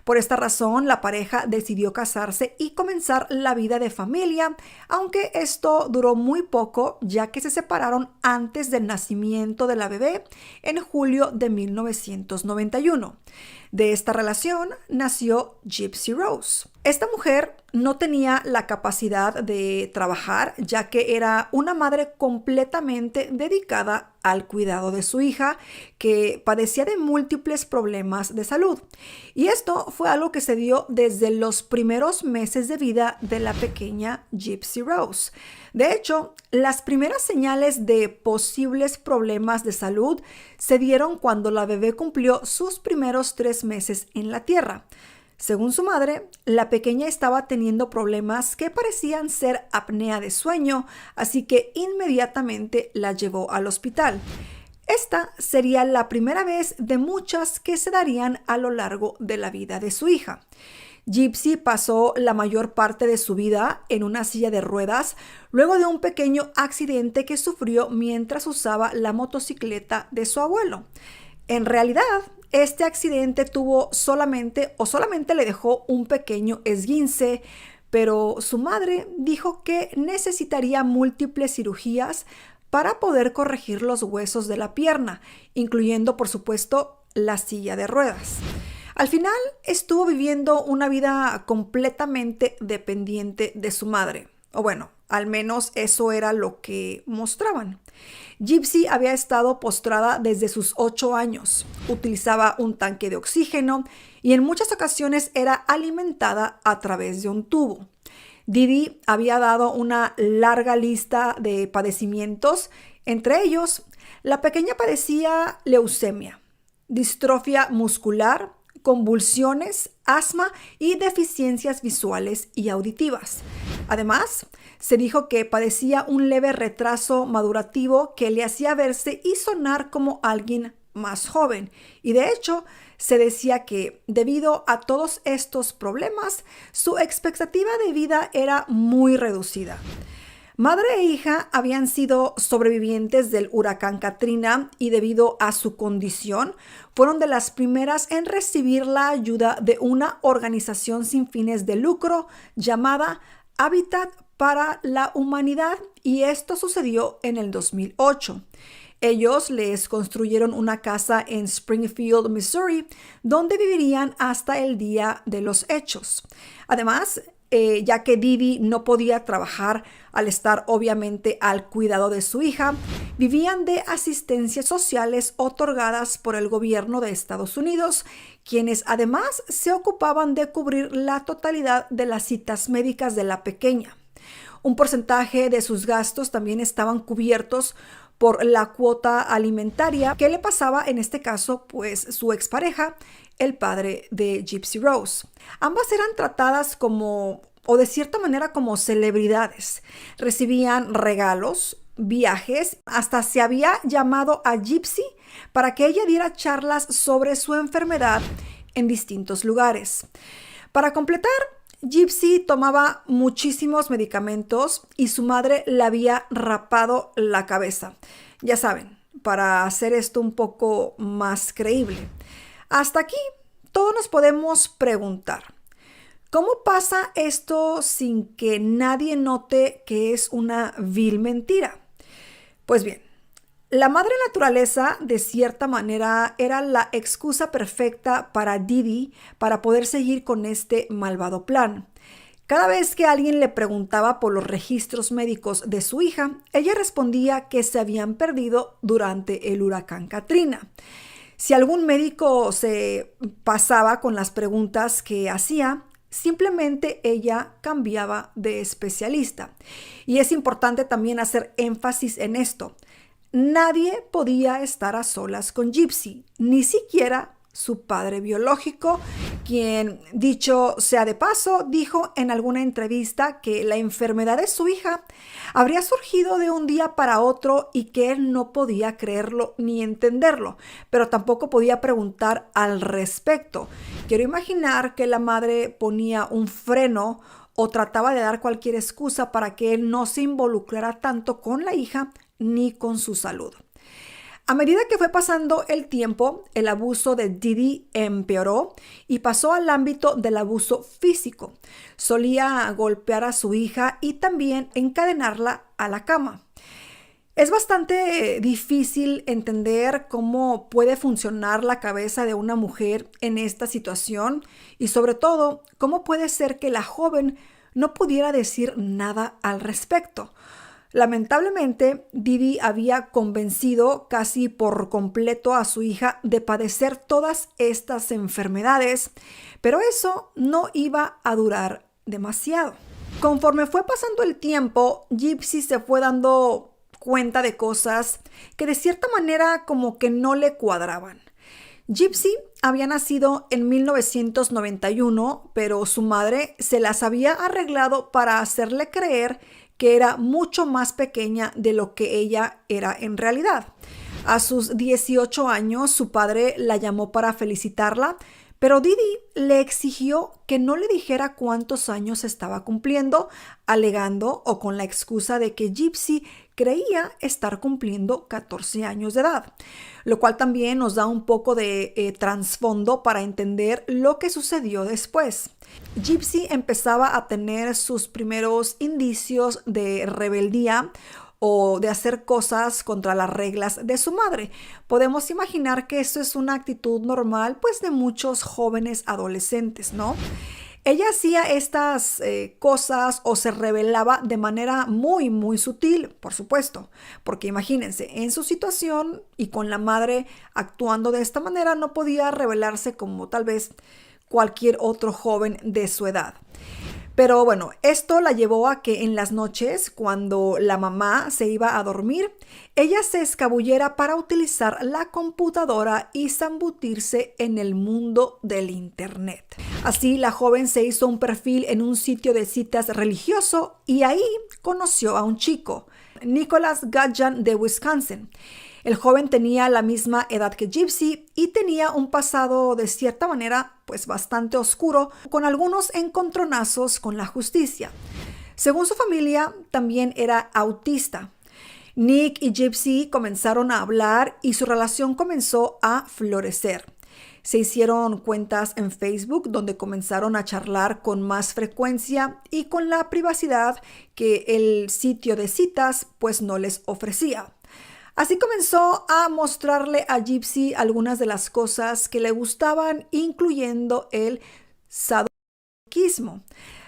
Por esta razón, la pareja decidió casarse y comenzar la vida de familia, aunque esto duró muy poco, ya que se separaron antes del nacimiento de la bebé en julio de 1991. De esta relación nació Gypsy Rose. Esta mujer no tenía la capacidad de trabajar, ya que era una madre completamente dedicada al cuidado de su hija, que padecía de múltiples problemas de salud. Y esto fue algo que se dio desde los primeros meses de vida de la pequeña Gypsy Rose. De hecho, las primeras señales de posibles problemas de salud se dieron cuando la bebé cumplió sus primeros 3 meses en la tierra. Según su madre, la pequeña estaba teniendo problemas que parecían ser apnea de sueño, así que inmediatamente la llevó al hospital. Esta sería la primera vez de muchas que se darían a lo largo de la vida de su hija. Gypsy pasó la mayor parte de su vida en una silla de ruedas luego de un pequeño accidente que sufrió mientras usaba la motocicleta de su abuelo. En realidad, este accidente solamente le dejó un pequeño esguince, pero su madre dijo que necesitaría múltiples cirugías para poder corregir los huesos de la pierna, incluyendo, por supuesto, la silla de ruedas. Al final, estuvo viviendo una vida completamente dependiente de su madre. O bueno, al menos eso era lo que mostraban. Gypsy había estado postrada desde sus 8 años. Utilizaba un tanque de oxígeno y en muchas ocasiones era alimentada a través de un tubo. Didi había dado una larga lista de padecimientos. Entre ellos, la pequeña padecía leucemia, distrofia muscular, convulsiones, asma y deficiencias visuales y auditivas. Además, se dijo que padecía un leve retraso madurativo que le hacía verse y sonar como alguien más joven. Y de hecho, se decía que debido a todos estos problemas, su expectativa de vida era muy reducida. Madre e hija habían sido sobrevivientes del huracán Katrina y debido a su condición, fueron de las primeras en recibir la ayuda de una organización sin fines de lucro llamada Habitat para la humanidad, y esto sucedió en el 2008. Ellos les construyeron una casa en Springfield, Missouri, donde vivirían hasta el día de los hechos. Además, ya que Didi no podía trabajar al estar obviamente al cuidado de su hija, vivían de asistencias sociales otorgadas por el gobierno de Estados Unidos, quienes además se ocupaban de cubrir la totalidad de las citas médicas de la pequeña. Un porcentaje de sus gastos también estaban cubiertos por la cuota alimentaria que le pasaba, en este caso, pues su expareja, el padre de Gypsy Rose. Ambas eran tratadas o de cierta manera como celebridades. Recibían regalos, viajes, hasta se había llamado a Gypsy para que ella diera charlas sobre su enfermedad en distintos lugares. Para completar, Gypsy tomaba muchísimos medicamentos y su madre le había rapado la cabeza. Ya saben, para hacer esto un poco más creíble. Hasta aquí, todos nos podemos preguntar, ¿cómo pasa esto sin que nadie note que es una vil mentira? Pues bien, la madre naturaleza, de cierta manera, era la excusa perfecta para Didi para poder seguir con este malvado plan. Cada vez que alguien le preguntaba por los registros médicos de su hija, ella respondía que se habían perdido durante el huracán Katrina. Si algún médico se pasaba con las preguntas que hacía, simplemente ella cambiaba de especialista. Y es importante también hacer énfasis en esto. Nadie podía estar a solas con Gypsy, ni siquiera su padre biológico, quien, dicho sea de paso, dijo en alguna entrevista que la enfermedad de su hija habría surgido de un día para otro y que él no podía creerlo ni entenderlo, pero tampoco podía preguntar al respecto. Quiero imaginar que la madre ponía un freno o trataba de dar cualquier excusa para que él no se involucrara tanto con la hija ni con su salud. A medida que fue pasando el tiempo, el abuso de Didi empeoró y pasó al ámbito del abuso físico. Solía golpear a su hija y también encadenarla a la cama. Es bastante difícil entender cómo puede funcionar la cabeza de una mujer en esta situación y sobre todo cómo puede ser que la joven no pudiera decir nada al respecto. Lamentablemente, Didi había convencido casi por completo a su hija de padecer todas estas enfermedades, pero eso no iba a durar demasiado. Conforme fue pasando el tiempo, Gypsy se fue dando cuenta de cosas que de cierta manera como que no le cuadraban. Gypsy había nacido en 1991, pero su madre se las había arreglado para hacerle creer que era mucho más pequeña de lo que ella era en realidad. A sus 18 años, su padre la llamó para felicitarla, pero Didi le exigió que no le dijera cuántos años estaba cumpliendo, alegando o con la excusa de que Gypsy creía estar cumpliendo 14 años de edad, lo cual también nos da un poco de trasfondo para entender lo que sucedió después. Gypsy empezaba a tener sus primeros indicios de rebeldía o de hacer cosas contra las reglas de su madre. Podemos imaginar que eso es una actitud normal, pues, de muchos jóvenes adolescentes, ¿no? Ella hacía estas cosas o se rebelaba de manera muy, muy sutil, por supuesto, porque imagínense, en su situación y con la madre actuando de esta manera, no podía rebelarse como tal vez cualquier otro joven de su edad. Pero bueno, esto la llevó a que en las noches, cuando la mamá se iba a dormir, ella se escabullera para utilizar la computadora y zambutirse en el mundo del internet. Así, la joven se hizo un perfil en un sitio de citas religioso y ahí conoció a un chico, Nicholas Gadjan de Wisconsin. El joven tenía la misma edad que Gypsy y tenía un pasado de cierta manera pues bastante oscuro, con algunos encontronazos con la justicia. Según su familia, también era autista. Nick y Gypsy comenzaron a hablar y su relación comenzó a florecer. Se hicieron cuentas en Facebook donde comenzaron a charlar con más frecuencia y con la privacidad que el sitio de citas pues no les ofrecía. Así comenzó a mostrarle a Gypsy algunas de las cosas que le gustaban, incluyendo el sadomasoquismo.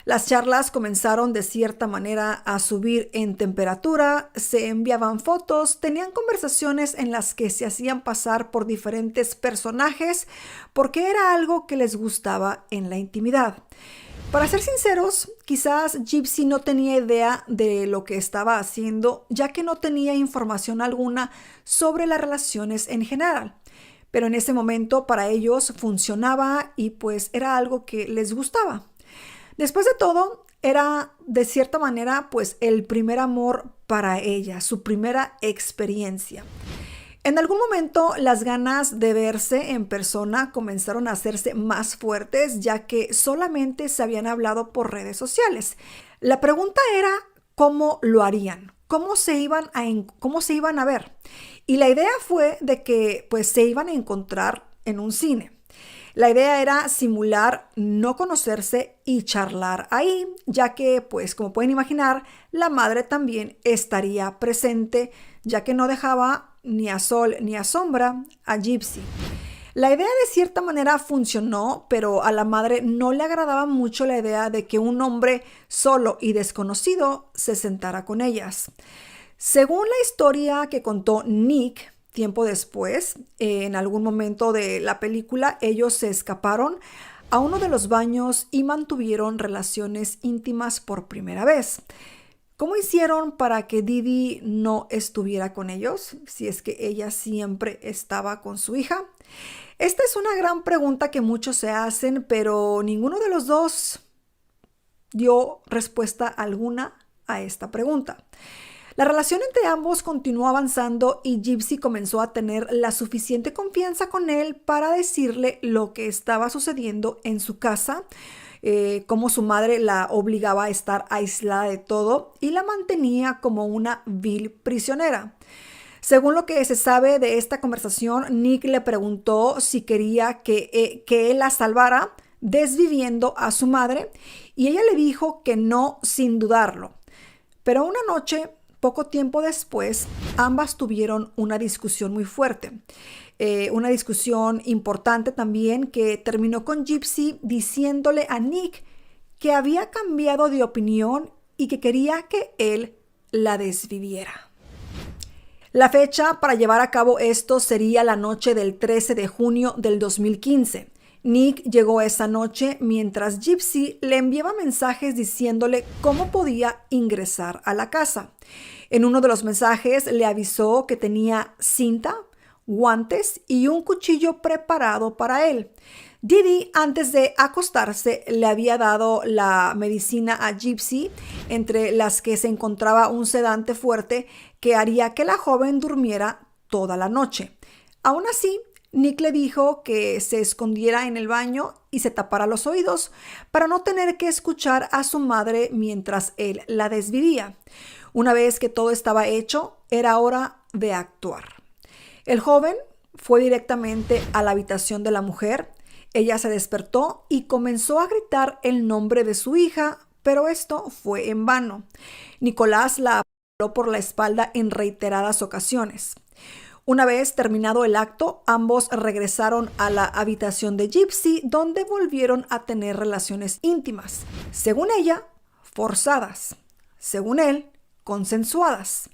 Las charlas comenzaron de cierta manera a subir en temperatura, se enviaban fotos, tenían conversaciones en las que se hacían pasar por diferentes personajes porque era algo que les gustaba en la intimidad. Para ser sinceros, quizás Gypsy no tenía idea de lo que estaba haciendo, ya que no tenía información alguna sobre las relaciones en general. Pero en ese momento para ellos funcionaba y pues era algo que les gustaba. Después de todo, era de cierta manera pues el primer amor para ella, su primera experiencia. En algún momento las ganas de verse en persona comenzaron a hacerse más fuertes, ya que solamente se habían hablado por redes sociales. La pregunta era cómo lo harían, cómo se iban a ver. Y la idea fue de que pues se iban a encontrar en un cine. La idea era simular no conocerse y charlar ahí, ya que, pues como pueden imaginar, la madre también estaría presente, ya que no dejaba ni a sol ni a sombra a Gypsy. La idea de cierta manera funcionó, pero a la madre no le agradaba mucho la idea de que un hombre solo y desconocido se sentara con ellas. Según la historia que contó Nick, tiempo después, en algún momento de la película, ellos se escaparon a uno de los baños y mantuvieron relaciones íntimas por primera vez. ¿Cómo hicieron para que Didi no estuviera con ellos, si es que ella siempre estaba con su hija? Esta es una gran pregunta que muchos se hacen, pero ninguno de los dos dio respuesta alguna a esta pregunta. La relación entre ambos continuó avanzando y Gypsy comenzó a tener la suficiente confianza con él para decirle lo que estaba sucediendo en su casa, cómo su madre la obligaba a estar aislada de todo y la mantenía como una vil prisionera. Según lo que se sabe de esta conversación, Nick le preguntó si quería que él la salvara desviviendo a su madre y ella le dijo que no sin dudarlo. Pero una noche, poco tiempo después, ambas tuvieron una discusión muy fuerte. Una discusión importante también que terminó con Gypsy diciéndole a Nick que había cambiado de opinión y que quería que él la desviviera. La fecha para llevar a cabo esto sería la noche del 13 de junio del 2015. Nick llegó esa noche mientras Gypsy le enviaba mensajes diciéndole cómo podía ingresar a la casa. En uno de los mensajes le avisó que tenía cinta, guantes y un cuchillo preparado para él. Didi, antes de acostarse, le había dado la medicina a Gypsy, entre las que se encontraba un sedante fuerte que haría que la joven durmiera toda la noche. Aún así, Nick le dijo que se escondiera en el baño y se tapara los oídos para no tener que escuchar a su madre mientras él la desvivía. Una vez que todo estaba hecho, era hora de actuar. El joven fue directamente a la habitación de la mujer. Ella se despertó y comenzó a gritar el nombre de su hija, pero esto fue en vano. Nicolás la apuñaló por la espalda en reiteradas ocasiones. Una vez terminado el acto, ambos regresaron a la habitación de Gypsy, donde volvieron a tener relaciones íntimas. Según ella, forzadas. Según él, consensuadas.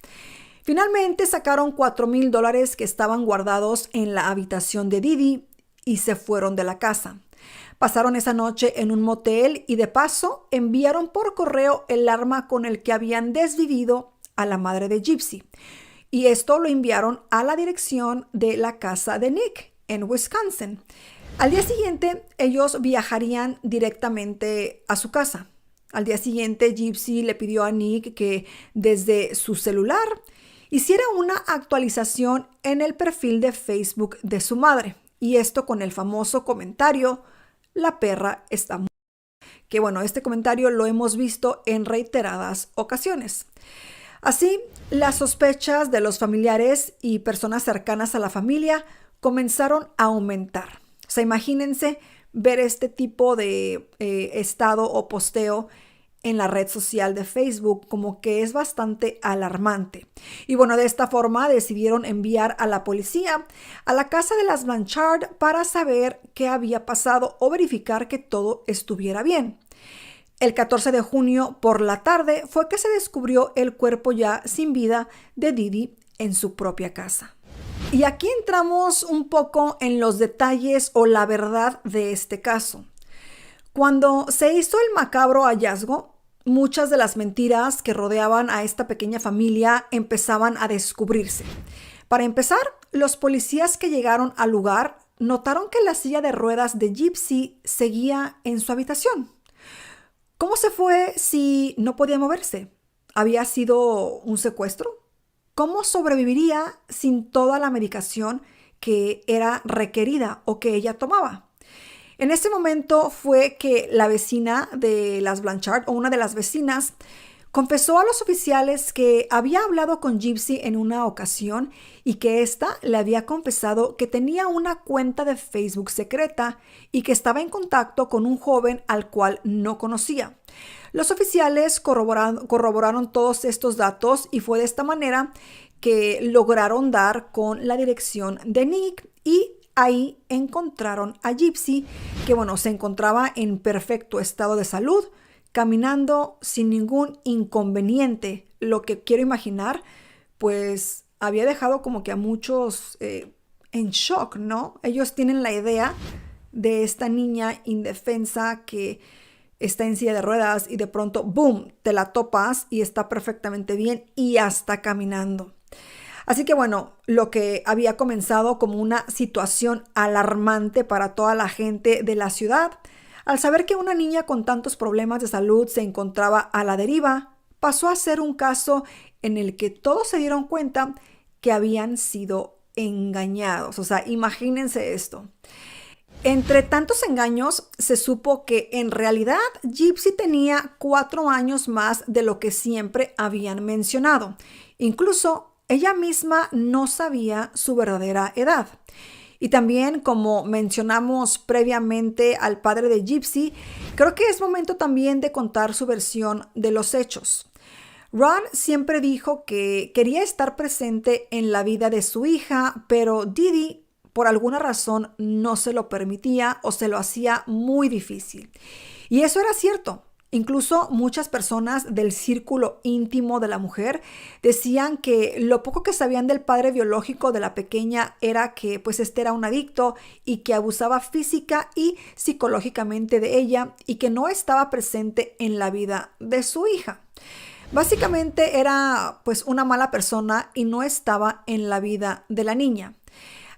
Finalmente sacaron $4,000 que estaban guardados en la habitación de Didi y se fueron de la casa. Pasaron esa noche en un motel y de paso enviaron por correo el arma con el que habían desvivido a la madre de Gypsy. Y esto lo enviaron a la dirección de la casa de Nick en Wisconsin. Al día siguiente, ellos viajarían directamente a su casa. Al día siguiente, Gypsy le pidió a Nick que desde su celular hiciera una actualización en el perfil de Facebook de su madre. Y esto con el famoso comentario, "La perra está muerta". Que bueno, este comentario lo hemos visto en reiteradas ocasiones. Así, las sospechas de los familiares y personas cercanas a la familia comenzaron a aumentar. O sea, imagínense ver este tipo de estado o posteo en la red social de Facebook, como que es bastante alarmante. Y bueno, de esta forma decidieron enviar a la policía a la casa de las Blanchard para saber qué había pasado o verificar que todo estuviera bien. El 14 de junio por la tarde fue que se descubrió el cuerpo ya sin vida de Didi en su propia casa. Y aquí entramos un poco en los detalles o la verdad de este caso. Cuando se hizo el macabro hallazgo, muchas de las mentiras que rodeaban a esta pequeña familia empezaban a descubrirse. Para empezar, los policías que llegaron al lugar notaron que la silla de ruedas de Gypsy seguía en su habitación. ¿Cómo se fue si no podía moverse? ¿Había sido un secuestro? ¿Cómo sobreviviría sin toda la medicación que era requerida o que ella tomaba? En ese momento fue que la vecina de las Blanchard, o una de las vecinas, confesó a los oficiales que había hablado con Gypsy en una ocasión y que ésta le había confesado que tenía una cuenta de Facebook secreta y que estaba en contacto con un joven al cual no conocía. Los oficiales corroboraron todos estos datos y fue de esta manera que lograron dar con la dirección de Nick y ahí encontraron a Gypsy, que se encontraba en perfecto estado de salud, caminando sin ningún inconveniente. Lo que quiero imaginar, pues había dejado como que a muchos en shock, ¿no? Ellos tienen la idea de esta niña indefensa que está en silla de ruedas y de pronto, ¡boom!, te la topas y está perfectamente bien y hasta caminando. Así que lo que había comenzado como una situación alarmante para toda la gente de la ciudad, al saber que una niña con tantos problemas de salud se encontraba a la deriva, pasó a ser un caso en el que todos se dieron cuenta que habían sido engañados. O sea, imagínense esto. Entre tantos engaños, se supo que en realidad Gypsy tenía 4 años más de lo que siempre habían mencionado. Incluso ella misma no sabía su verdadera edad. Y también, como mencionamos previamente al padre de Gypsy, creo que es momento también de contar su versión de los hechos. Ron siempre dijo que quería estar presente en la vida de su hija, pero Didi, por alguna razón, no se lo permitía o se lo hacía muy difícil. Y eso era cierto. Incluso muchas personas del círculo íntimo de la mujer decían que lo poco que sabían del padre biológico de la pequeña era que pues este era un adicto y que abusaba física y psicológicamente de ella y que no estaba presente en la vida de su hija. Básicamente era pues una mala persona y no estaba en la vida de la niña.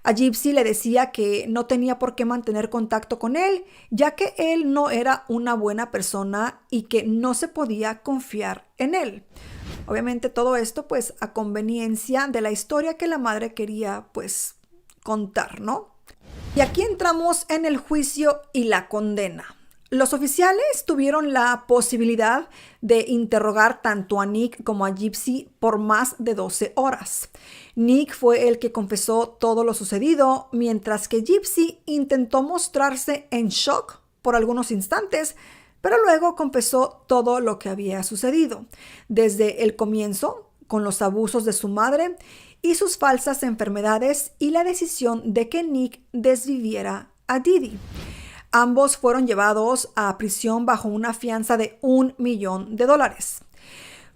A Gypsy le decía que no tenía por qué mantener contacto con él, ya que él no era una buena persona y que no se podía confiar en él. Obviamente todo esto pues a conveniencia de la historia que la madre quería pues contar, ¿no? Y aquí entramos en el juicio y la condena. Los oficiales tuvieron la posibilidad de interrogar tanto a Nick como a Gypsy por más de 12 horas. Nick fue el que confesó todo lo sucedido, mientras que Gypsy intentó mostrarse en shock por algunos instantes, pero luego confesó todo lo que había sucedido, desde el comienzo, con los abusos de su madre y sus falsas enfermedades y la decisión de que Nick desviviera a Didi. Ambos fueron llevados a prisión bajo una fianza de $1 millón.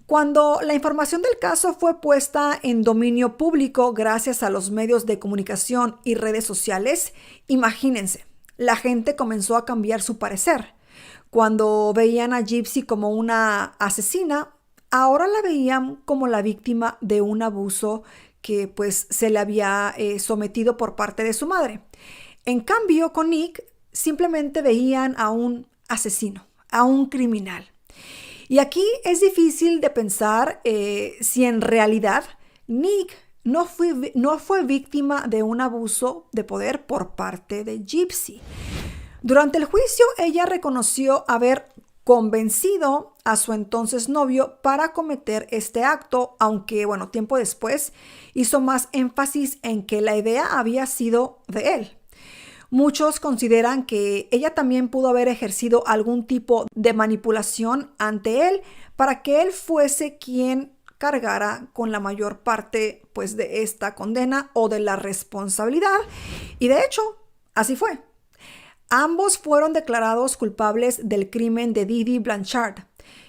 Cuando la información del caso fue puesta en dominio público gracias a los medios de comunicación y redes sociales, imagínense, la gente comenzó a cambiar su parecer. Cuando veían a Gypsy como una asesina, ahora la veían como la víctima de un abuso que pues se le había sometido por parte de su madre. En cambio, con Nick, simplemente veían a un asesino, a un criminal. Y aquí es difícil de pensar si en realidad Nick no fue víctima de un abuso de poder por parte de Gypsy. Durante el juicio, ella reconoció haber convencido a su entonces novio para cometer este acto, aunque, tiempo después hizo más énfasis en que la idea había sido de él. Muchos consideran que ella también pudo haber ejercido algún tipo de manipulación ante él para que él fuese quien cargara con la mayor parte pues de esta condena o de la responsabilidad. Y de hecho, así fue. Ambos fueron declarados culpables del crimen de Dee Dee Blanchard.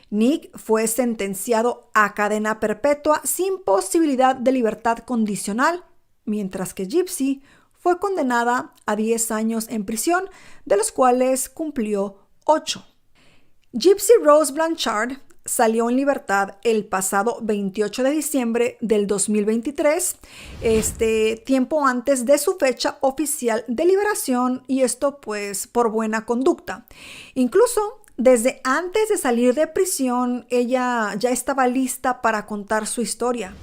Nick fue sentenciado a cadena perpetua sin posibilidad de libertad condicional, mientras que Gypsy fue condenada a 10 años en prisión, de los cuales cumplió 8. Gypsy Rose Blanchard salió en libertad el pasado 28 de diciembre del 2023, tiempo antes de su fecha oficial de liberación, y esto pues por buena conducta. Incluso desde antes de salir de prisión, ella ya estaba lista para contar su historia.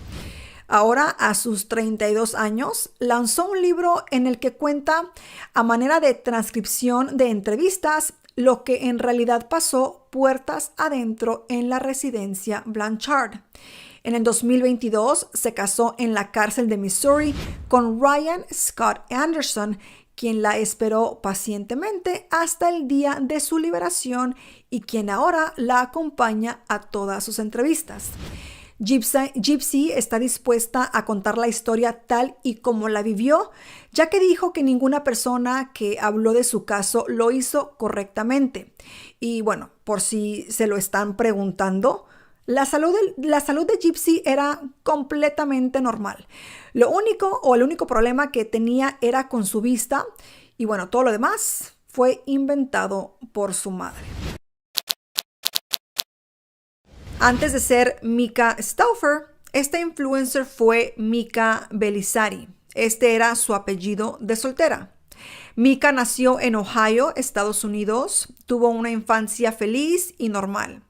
Ahora, a sus 32 años, lanzó un libro en el que cuenta, a manera de transcripción de entrevistas, lo que en realidad pasó puertas adentro en la residencia Blanchard. En el 2022 se casó en la cárcel de Missouri con Ryan Scott Anderson, quien la esperó pacientemente hasta el día de su liberación y quien ahora la acompaña a todas sus entrevistas. Gypsy está dispuesta a contar la historia tal y como la vivió, ya que dijo que ninguna persona que habló de su caso lo hizo correctamente. Y bueno, por si se lo están preguntando, la salud de Gypsy era completamente normal. El único problema que tenía era con su vista, y bueno, todo lo demás fue inventado por su madre. Antes de ser Mika Stauffer, esta influencer fue Mika Belisari. Este era su apellido de soltera. Mika nació en Ohio, Estados Unidos. Tuvo una infancia feliz y normal.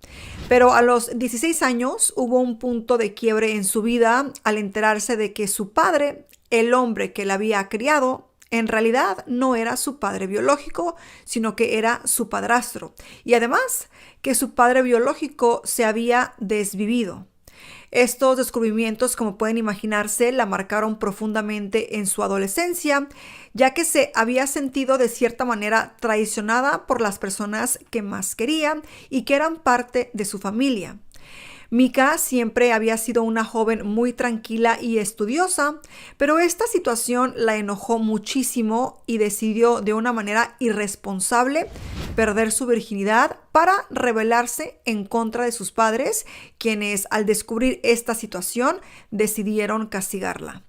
Pero a los 16 años hubo un punto de quiebre en su vida al enterarse de que su padre, el hombre que la había criado, en realidad no era su padre biológico, sino que era su padrastro. Y además que su padre biológico se había desvivido. Estos descubrimientos, como pueden imaginarse, la marcaron profundamente en su adolescencia, ya que se había sentido de cierta manera traicionada por las personas que más quería y que eran parte de su familia. Mika siempre había sido una joven muy tranquila y estudiosa, pero esta situación la enojó muchísimo y decidió de una manera irresponsable perder su virginidad para rebelarse en contra de sus padres, quienes al descubrir esta situación decidieron castigarla.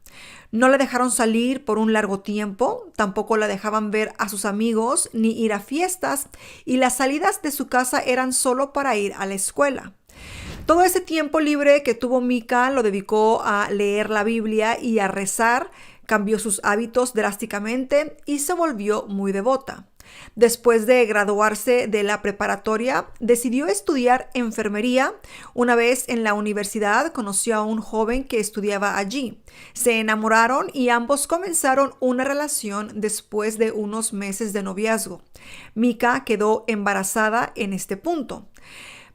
No la dejaron salir por un largo tiempo, tampoco la dejaban ver a sus amigos ni ir a fiestas, y las salidas de su casa eran solo para ir a la escuela. Todo ese tiempo libre que tuvo Mika lo dedicó a leer la Biblia y a rezar, cambió sus hábitos drásticamente y se volvió muy devota. Después de graduarse de la preparatoria, decidió estudiar enfermería. Una vez en la universidad conoció a un joven que estudiaba allí. Se enamoraron y ambos comenzaron una relación después de unos meses de noviazgo. Mika quedó embarazada en este punto.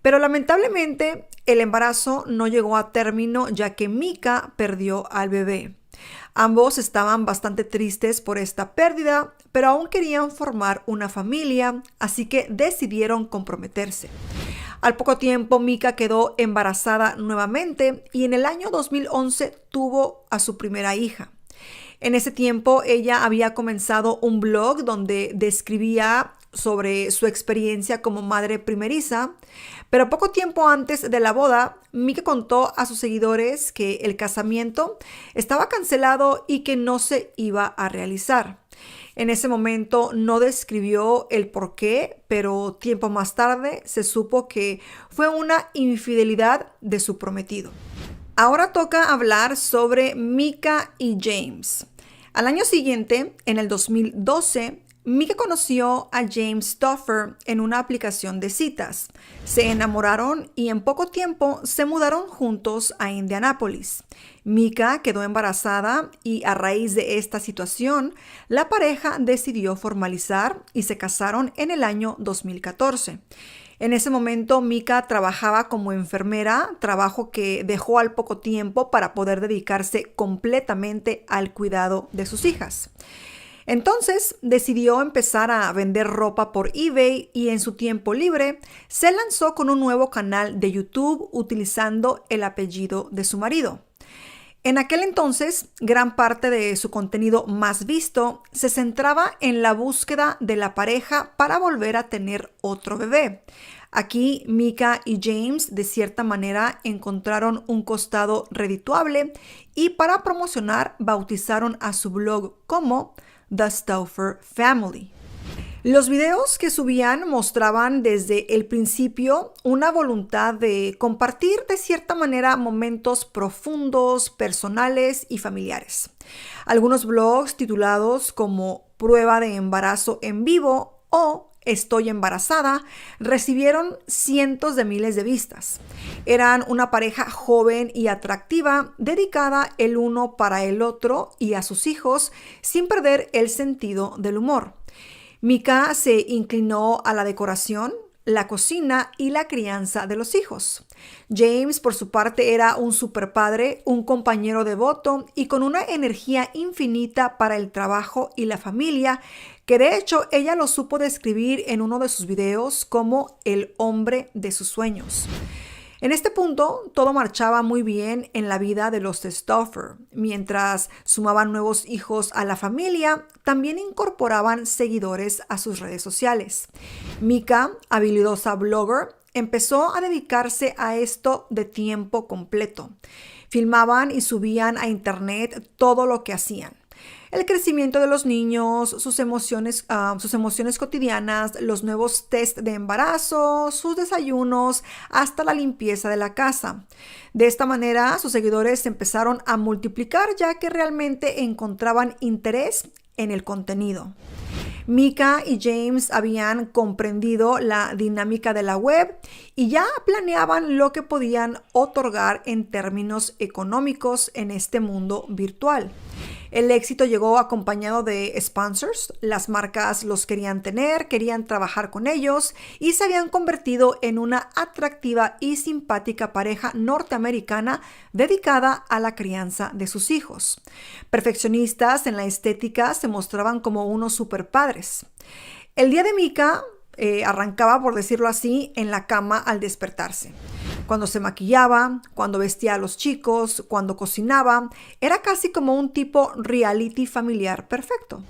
Pero lamentablemente el embarazo no llegó a término, ya que Mika perdió al bebé. Ambos estaban bastante tristes por esta pérdida, pero aún querían formar una familia, así que decidieron comprometerse. Al poco tiempo, Mika quedó embarazada nuevamente y en el año 2011 tuvo a su primera hija. En ese tiempo, ella había comenzado un blog donde describía sobre su experiencia como madre primeriza, pero poco tiempo antes de la boda, Mika contó a sus seguidores que el casamiento estaba cancelado y que no se iba a realizar. En ese momento no describió el por qué, pero tiempo más tarde se supo que fue una infidelidad de su prometido. Ahora toca hablar sobre Mika y James. Al año siguiente, en el 2012, Mika conoció a James Stauffer en una aplicación de citas. Se enamoraron y en poco tiempo se mudaron juntos a Indianápolis. Mika quedó embarazada y a raíz de esta situación, la pareja decidió formalizar y se casaron en el año 2014. En ese momento, Mika trabajaba como enfermera, trabajo que dejó al poco tiempo para poder dedicarse completamente al cuidado de sus hijas. Entonces decidió empezar a vender ropa por eBay y en su tiempo libre se lanzó con un nuevo canal de YouTube utilizando el apellido de su marido. En aquel entonces, gran parte de su contenido más visto se centraba en la búsqueda de la pareja para volver a tener otro bebé. Aquí, Mika y James, de cierta manera, encontraron un costado redituable y para promocionar, bautizaron a su blog como The Stauffer Family. Los videos que subían mostraban desde el principio una voluntad de compartir de cierta manera momentos profundos, personales y familiares. Algunos blogs titulados como Prueba de embarazo en vivo o Estoy embarazada recibieron cientos de miles de vistas. Eran una pareja joven y atractiva, dedicada el uno para el otro y a sus hijos, sin perder el sentido del humor. Mika se inclinó a la decoración, la cocina y la crianza de los hijos. James, por su parte, era un superpadre, un compañero devoto y con una energía infinita para el trabajo y la familia, que de hecho ella lo supo describir en uno de sus videos como el hombre de sus sueños. En este punto, todo marchaba muy bien en la vida de los Stauffer. Mientras sumaban nuevos hijos a la familia, también incorporaban seguidores a sus redes sociales. Mika, habilidosa blogger, empezó a dedicarse a esto de tiempo completo. Filmaban y subían a internet todo lo que hacían. El crecimiento de los niños, sus emociones cotidianas, los nuevos test de embarazo, sus desayunos, hasta la limpieza de la casa. De esta manera, sus seguidores empezaron a multiplicar ya que realmente encontraban interés en el contenido. Mika y James habían comprendido la dinámica de la web y ya planeaban lo que podían otorgar en términos económicos en este mundo virtual. El éxito llegó acompañado de sponsors. Las marcas los querían tener, querían trabajar con ellos y se habían convertido en una atractiva y simpática pareja norteamericana dedicada a la crianza de sus hijos. Perfeccionistas en la estética, se mostraban como unos superpadres. El día de Mika arrancaba, por decirlo así, en la cama al despertarse. Cuando se maquillaba, cuando vestía a los chicos, cuando cocinaba, era casi como un tipo reality familiar perfecto.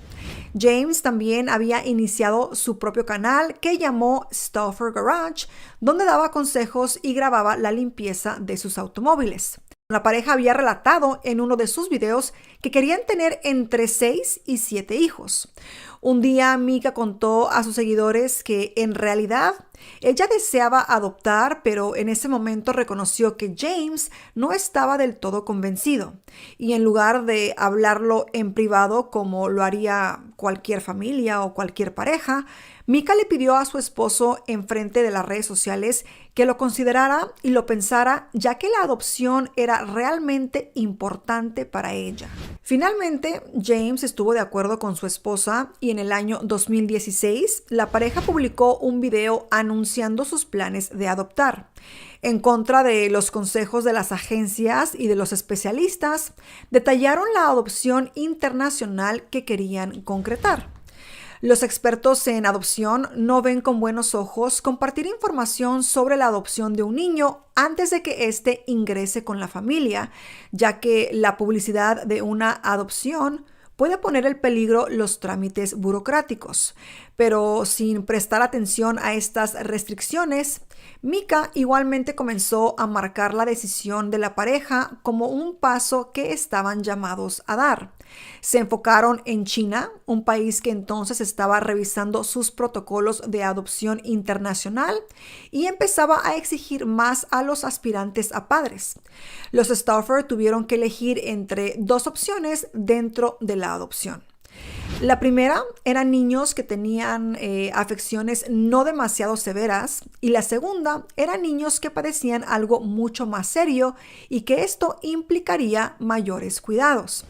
James también había iniciado su propio canal que llamó Stauffer Garage, donde daba consejos y grababa la limpieza de sus automóviles. La pareja había relatado en uno de sus videos que querían tener entre 6 y 7 hijos. Un día Mika contó a sus seguidores que en realidad ella deseaba adoptar, pero en ese momento reconoció que James no estaba del todo convencido. Y en lugar de hablarlo en privado como lo haría cualquier familia o cualquier pareja, Mika le pidió a su esposo enfrente de las redes sociales que lo considerara y lo pensara, ya que la adopción era realmente importante para ella. Finalmente, James estuvo de acuerdo con su esposa y en el año 2016 la pareja publicó un video anunciando sus planes de adoptar. En contra de los consejos de las agencias y de los especialistas, detallaron la adopción internacional que querían concretar. Los expertos en adopción no ven con buenos ojos compartir información sobre la adopción de un niño antes de que éste ingrese con la familia, ya que la publicidad de una adopción puede poner en peligro los trámites burocráticos. Pero sin prestar atención a estas restricciones, Mika igualmente comenzó a marcar la decisión de la pareja como un paso que estaban llamados a dar. Se enfocaron en China, un país que entonces estaba revisando sus protocolos de adopción internacional y empezaba a exigir más a los aspirantes a padres. Los Stauffer tuvieron que elegir entre dos opciones dentro de la adopción. La primera eran niños que tenían afecciones no demasiado severas y la segunda eran niños que padecían algo mucho más serio y que esto implicaría mayores cuidados.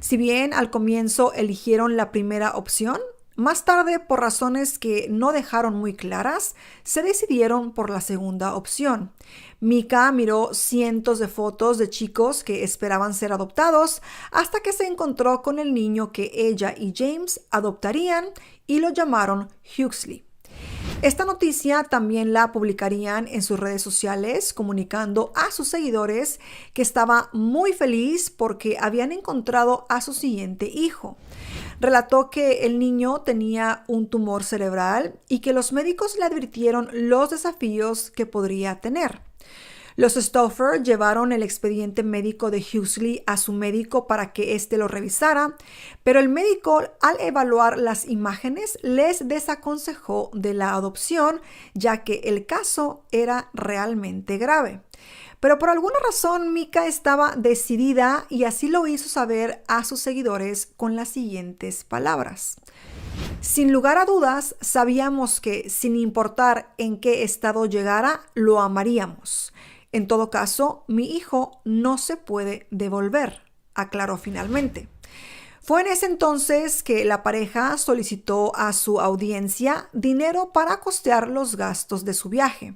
Si bien al comienzo eligieron la primera opción, Más tarde, por razones que no dejaron muy claras, se decidieron por la segunda opción. Mika miró cientos de fotos de chicos que esperaban ser adoptados hasta que se encontró con el niño que ella y James adoptarían y lo llamaron Huxley. Esta noticia también la publicarían en sus redes sociales, comunicando a sus seguidores que estaba muy feliz porque habían encontrado a su siguiente hijo. Relató que el niño tenía un tumor cerebral y que los médicos le advirtieron los desafíos que podría tener. Los Stauffer llevaron el expediente médico de Huxley a su médico para que éste lo revisara, pero el médico, al evaluar las imágenes, les desaconsejó de la adopción, ya que el caso era realmente grave. Pero por alguna razón Mika estaba decidida y así lo hizo saber a sus seguidores con las siguientes palabras. Sin lugar a dudas, sabíamos que, sin importar en qué estado llegara, lo amaríamos. En todo caso, mi hijo no se puede devolver, aclaró finalmente. Fue en ese entonces que la pareja solicitó a su audiencia dinero para costear los gastos de su viaje.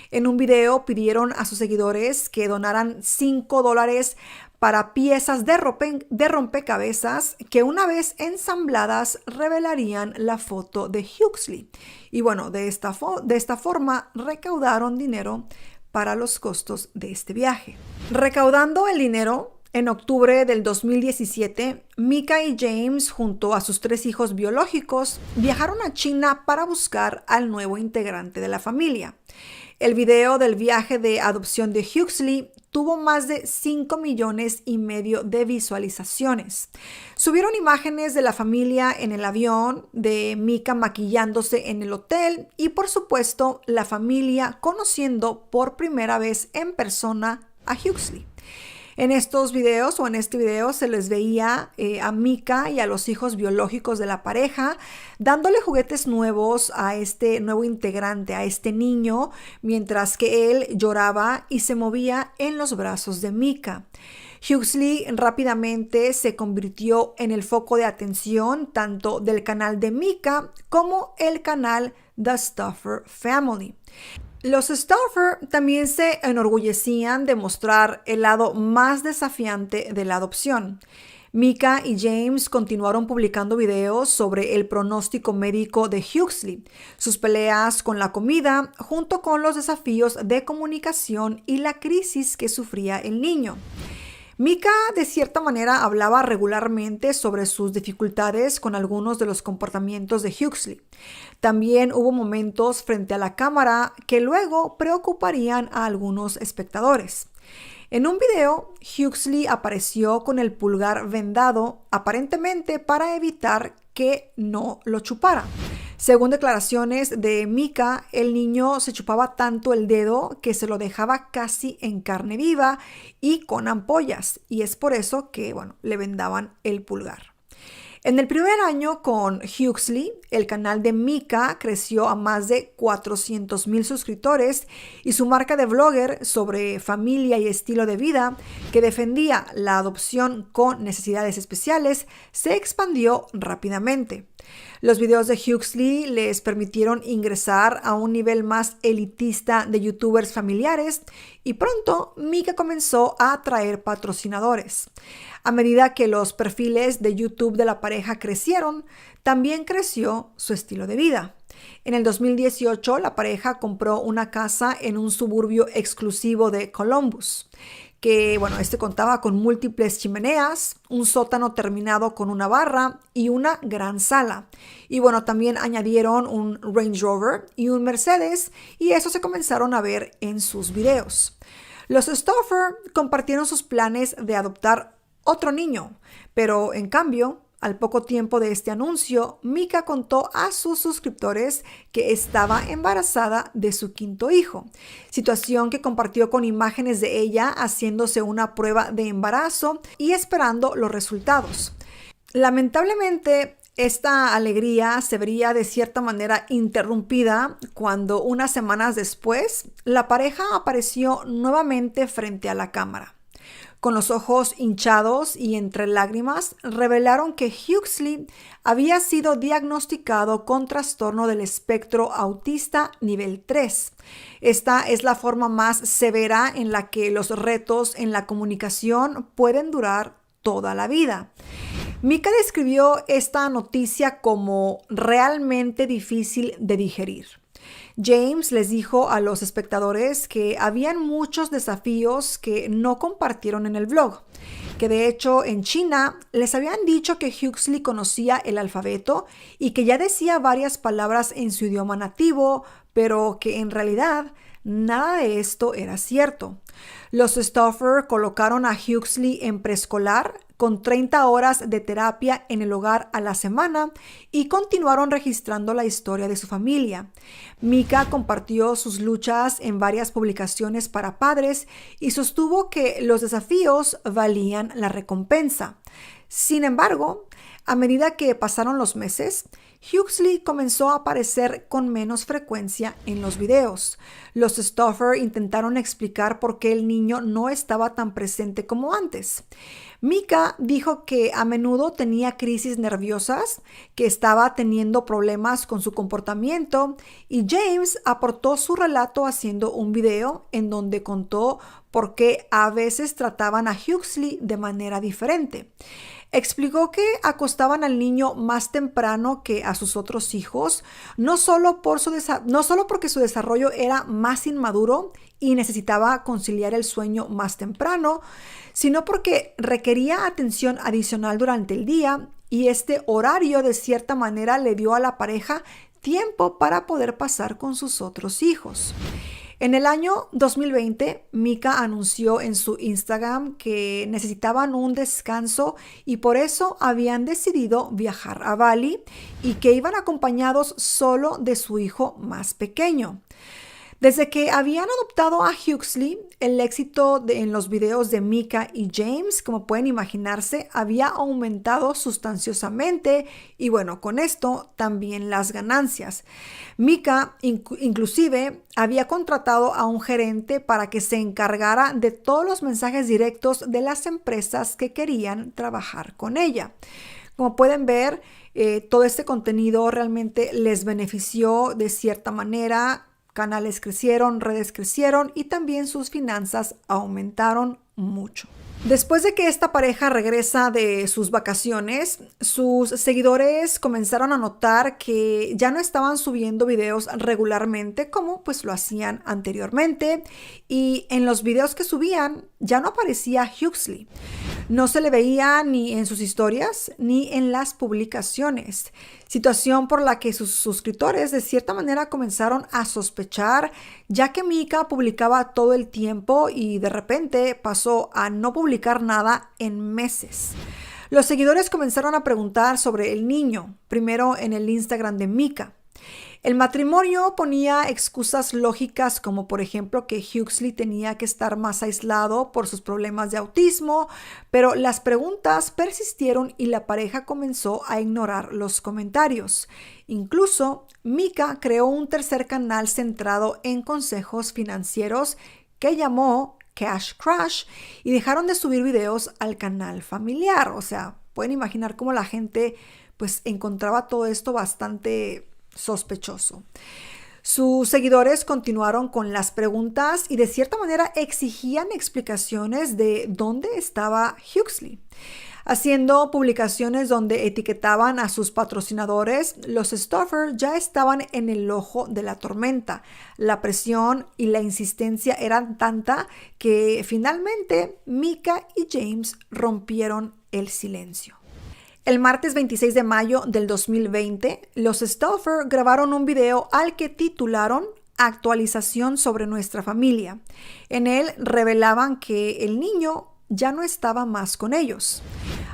En un video pidieron a sus seguidores que donaran $5 para piezas de rompecabezas que una vez ensambladas revelarían la foto de Huxley. Y bueno, de esta forma recaudaron dinero para los costos de este viaje. Recaudando el dinero, en octubre del 2017, Mika y James, junto a sus 3 hijos biológicos, viajaron a China para buscar al nuevo integrante de la familia. El video del viaje de adopción de Huxley tuvo más de 5,5 millones de visualizaciones. Subieron imágenes de la familia en el avión, de Mika maquillándose en el hotel y, por supuesto, la familia conociendo por primera vez en persona a Huxley. En este video se les veía a Mika y a los hijos biológicos de la pareja dándole juguetes nuevos a este nuevo integrante, a este niño, mientras que él lloraba y se movía en los brazos de Mika. Huxley rápidamente se convirtió en el foco de atención tanto del canal de Mika como el canal The Stauffer Family. Los Stauffer también se enorgullecían de mostrar el lado más desafiante de la adopción. Mika y James continuaron publicando videos sobre el pronóstico médico de Huxley, sus peleas con la comida, junto con los desafíos de comunicación y la crisis que sufría el niño. Mika, de cierta manera, hablaba regularmente sobre sus dificultades con algunos de los comportamientos de Huxley. También hubo momentos frente a la cámara que luego preocuparían a algunos espectadores. En un video, Huxley apareció con el pulgar vendado, aparentemente para evitar que no lo chupara. Según declaraciones de Mika, el niño se chupaba tanto el dedo que se lo dejaba casi en carne viva y con ampollas, y es por eso que, le vendaban el pulgar. En el primer año con Huxley, el canal de Mika creció a más de 400,000 suscriptores y su marca de blogger sobre familia y estilo de vida, que defendía la adopción con necesidades especiales, se expandió rápidamente. Los videos de Huxley les permitieron ingresar a un nivel más elitista de youtubers familiares y pronto Mika comenzó a atraer patrocinadores. A medida que los perfiles de YouTube de la pareja crecieron, también creció su estilo de vida. En el 2018, la pareja compró una casa en un suburbio exclusivo de Columbus, que, este contaba con múltiples chimeneas, un sótano terminado con una barra y una gran sala. Y también añadieron un Range Rover y un Mercedes, y eso se comenzaron a ver en sus videos. Los Stauffer compartieron sus planes de adoptar otro niño, pero en cambio, al poco tiempo de este anuncio, Mika contó a sus suscriptores que estaba embarazada de su 5º hijo, situación que compartió con imágenes de ella haciéndose una prueba de embarazo y esperando los resultados. Lamentablemente, esta alegría se vería de cierta manera interrumpida cuando unas semanas después la pareja apareció nuevamente frente a la cámara. Con los ojos hinchados y entre lágrimas, revelaron que Huxley había sido diagnosticado con trastorno del espectro autista nivel 3. Esta es la forma más severa en la que los retos en la comunicación pueden durar toda la vida. Mika describió esta noticia como realmente difícil de digerir. James les dijo a los espectadores que habían muchos desafíos que no compartieron en el blog, que de hecho en China les habían dicho que Huxley conocía el alfabeto y que ya decía varias palabras en su idioma nativo, pero que en realidad nada de esto era cierto. Los Stauffer colocaron a Huxley en preescolar con 30 horas de terapia en el hogar a la semana y continuaron registrando la historia de su familia. Mika compartió sus luchas en varias publicaciones para padres y sostuvo que los desafíos valían la recompensa. Sin embargo, a medida que pasaron los meses, Huxley comenzó a aparecer con menos frecuencia en los videos. Los Stauffer intentaron explicar por qué el niño no estaba tan presente como antes. Mika dijo que a menudo tenía crisis nerviosas, que estaba teniendo problemas con su comportamiento, y James aportó su relato haciendo un video en donde contó por qué a veces trataban a Huxley de manera diferente. Explicó que acostaban al niño más temprano que a sus otros hijos, no solo porque su desarrollo era más inmaduro y necesitaba conciliar el sueño más temprano, sino porque requería atención adicional durante el día y este horario de cierta manera le dio a la pareja tiempo para poder pasar con sus otros hijos. En el año 2020, Mika anunció en su Instagram que necesitaban un descanso y por eso habían decidido viajar a Bali y que iban acompañados solo de su hijo más pequeño. Desde que habían adoptado a Huxley, el éxito en los videos de Mika y James, como pueden imaginarse, había aumentado sustanciosamente y bueno, con esto también las ganancias. Mika inclusive había contratado a un gerente para que se encargara de todos los mensajes directos de las empresas que querían trabajar con ella. Como pueden ver, todo este contenido realmente les benefició de cierta manera. Canales crecieron, redes crecieron y también sus finanzas aumentaron mucho. Después de que esta pareja regresa de sus vacaciones, sus seguidores comenzaron a notar que ya no estaban subiendo videos regularmente como pues lo hacían anteriormente y en los videos que subían ya no aparecía Huxley. No se le veía ni en sus historias ni en las publicaciones, situación por la que sus suscriptores de cierta manera comenzaron a sospechar, ya que Mika publicaba todo el tiempo y de repente pasó a no publicar nada en meses. Los seguidores comenzaron a preguntar sobre el niño, primero en el Instagram de Mika. El matrimonio ponía excusas lógicas como por ejemplo que Huxley tenía que estar más aislado por sus problemas de autismo, pero las preguntas persistieron y la pareja comenzó a ignorar los comentarios. Incluso Mika creó un tercer canal centrado en consejos financieros que llamó Cash Crash y dejaron de subir videos al canal familiar. O sea, pueden imaginar cómo la gente pues encontraba todo esto bastante sospechoso. Sus seguidores continuaron con las preguntas y de cierta manera exigían explicaciones de dónde estaba Huxley. Haciendo publicaciones donde etiquetaban a sus patrocinadores, los Stauffer ya estaban en el ojo de la tormenta. La presión y la insistencia eran tanta que finalmente Mika y James rompieron el silencio. El martes 26 de mayo del 2020, los Stauffer grabaron un video al que titularon Actualización sobre nuestra familia. En él revelaban que el niño ya no estaba más con ellos.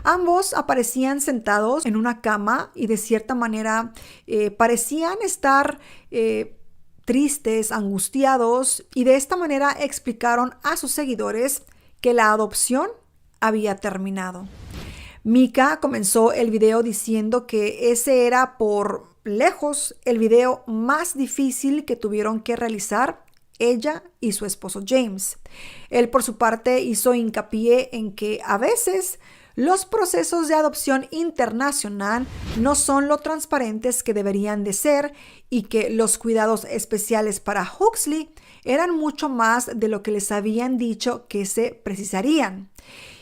Ambos aparecían sentados en una cama y de cierta manera parecían estar tristes, angustiados y de esta manera explicaron a sus seguidores que la adopción había terminado. Mika comenzó el video diciendo que ese era por lejos el video más difícil que tuvieron que realizar ella y su esposo James. Él, por su parte, hizo hincapié en que a veces los procesos de adopción internacional no son lo transparentes que deberían de ser y que los cuidados especiales para Huxley eran mucho más de lo que les habían dicho que se precisarían.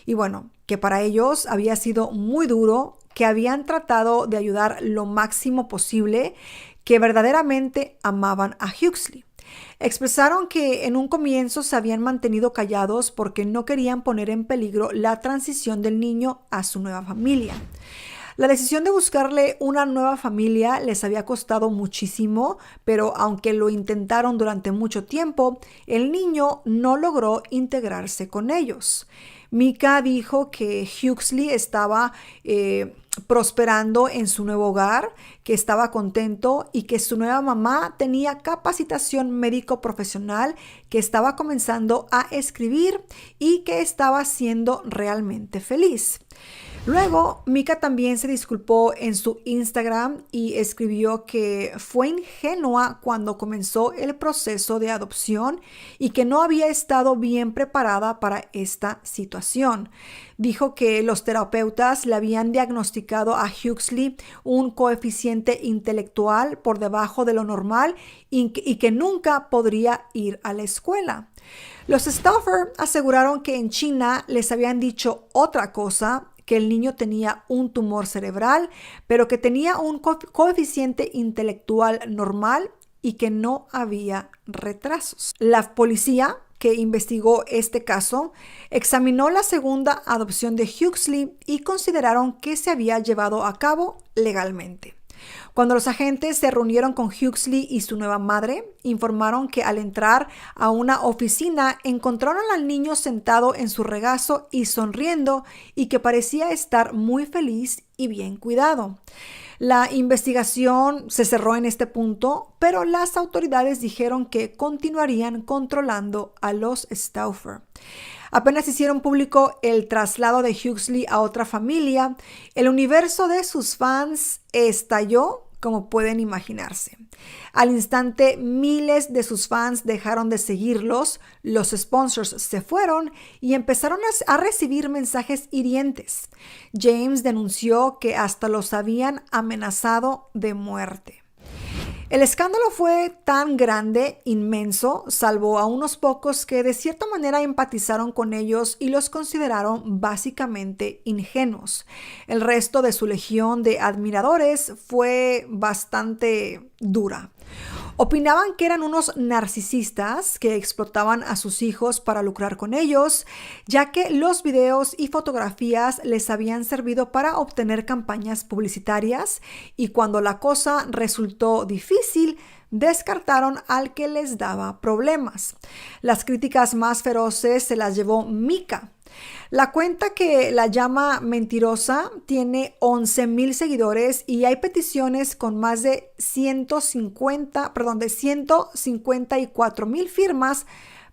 Y bueno, que para ellos había sido muy duro, que habían tratado de ayudar lo máximo posible, que verdaderamente amaban a Huxley. Expresaron que en un comienzo se habían mantenido callados porque no querían poner en peligro la transición del niño a su nueva familia. La decisión de buscarle una nueva familia les había costado muchísimo, pero aunque lo intentaron durante mucho tiempo, el niño no logró integrarse con ellos. Mika dijo que Huxley estaba prosperando en su nuevo hogar, que estaba contento y que su nueva mamá tenía capacitación médico profesional, que estaba comenzando a escribir y que estaba siendo realmente feliz. Luego, Mika también se disculpó en su Instagram y escribió que fue ingenua cuando comenzó el proceso de adopción y que no había estado bien preparada para esta situación. Dijo que los terapeutas le habían diagnosticado a Huxley un coeficiente intelectual por debajo de lo normal y que nunca podría ir a la escuela. Los Stauffer aseguraron que en China les habían dicho otra cosa, que el niño tenía un tumor cerebral, pero que tenía un coeficiente intelectual normal y que no había retrasos. La policía que investigó este caso examinó la segunda adopción de Huxley y consideraron que se había llevado a cabo legalmente. Cuando los agentes se reunieron con Huxley y su nueva madre, informaron que al entrar a una oficina encontraron al niño sentado en su regazo y sonriendo y que parecía estar muy feliz y bien cuidado. La investigación se cerró en este punto, pero las autoridades dijeron que continuarían controlando a los Stauffer. Apenas hicieron público el traslado de Huxley a otra familia, el universo de sus fans estalló, como pueden imaginarse. Al instante, miles de sus fans dejaron de seguirlos, los sponsors se fueron y empezaron a recibir mensajes hirientes. James denunció que hasta los habían amenazado de muerte. El escándalo fue tan grande, inmenso, salvo a unos pocos que de cierta manera empatizaron con ellos y los consideraron básicamente ingenuos. El resto de su legión de admiradores fue bastante dura. Opinaban que eran unos narcisistas que explotaban a sus hijos para lucrar con ellos, ya que los videos y fotografías les habían servido para obtener campañas publicitarias y cuando la cosa resultó difícil, descartaron al que les daba problemas. Las críticas más feroces se las llevó Mika. La cuenta que la llama mentirosa tiene 11,000 seguidores y hay peticiones con más de 154,000 firmas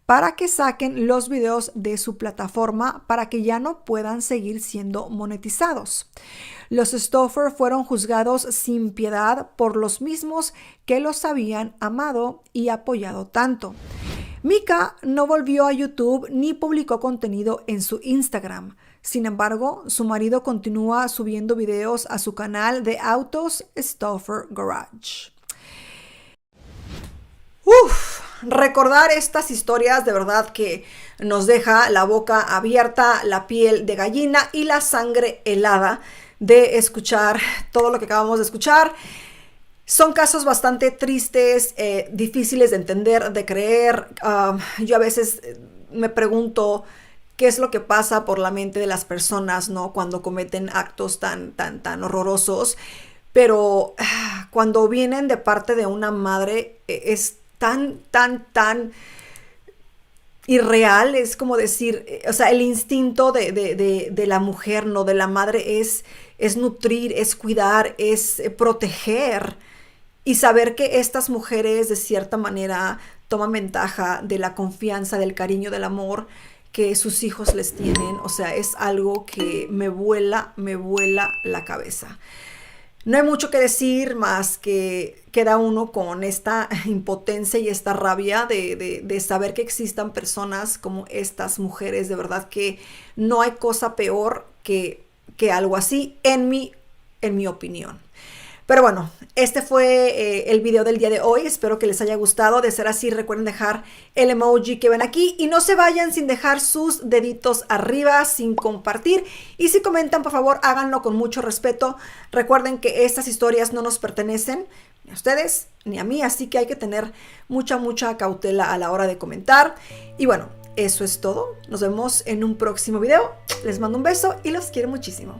para que saquen los videos de su plataforma para que ya no puedan seguir siendo monetizados. Los Stauffer fueron juzgados sin piedad por los mismos que los habían amado y apoyado tanto. Mika no volvió a YouTube ni publicó contenido en su Instagram. Sin embargo, su marido continúa subiendo videos a su canal de autos Stauffer Garage. Recordar estas historias de verdad que nos deja la boca abierta, la piel de gallina y la sangre helada de escuchar todo lo que acabamos de escuchar. Son casos bastante tristes, difíciles de entender, de creer. Yo a veces me pregunto qué es lo que pasa por la mente de las personas, ¿no? Cuando cometen actos tan horrorosos. Pero cuando vienen de parte de una madre, es tan irreal. Es como decir, o sea, el instinto de la mujer, ¿no? De la madre es nutrir, es cuidar, es proteger. Y saber que estas mujeres de cierta manera toman ventaja de la confianza, del cariño, del amor que sus hijos les tienen. O sea, es algo que me vuela la cabeza. No hay mucho que decir más que queda uno con esta impotencia y esta rabia de saber que existan personas como estas mujeres. De verdad que no hay cosa peor que algo así, en mi opinión. Pero bueno, este fue el video del día de hoy. Espero que les haya gustado. De ser así, recuerden dejar el emoji que ven aquí. Y no se vayan sin dejar sus deditos arriba, sin compartir. Y si comentan, por favor, háganlo con mucho respeto. Recuerden que estas historias no nos pertenecen ni a ustedes ni a mí. Así que hay que tener mucha cautela a la hora de comentar. Y bueno, eso es todo. Nos vemos en un próximo video. Les mando un beso y los quiero muchísimo.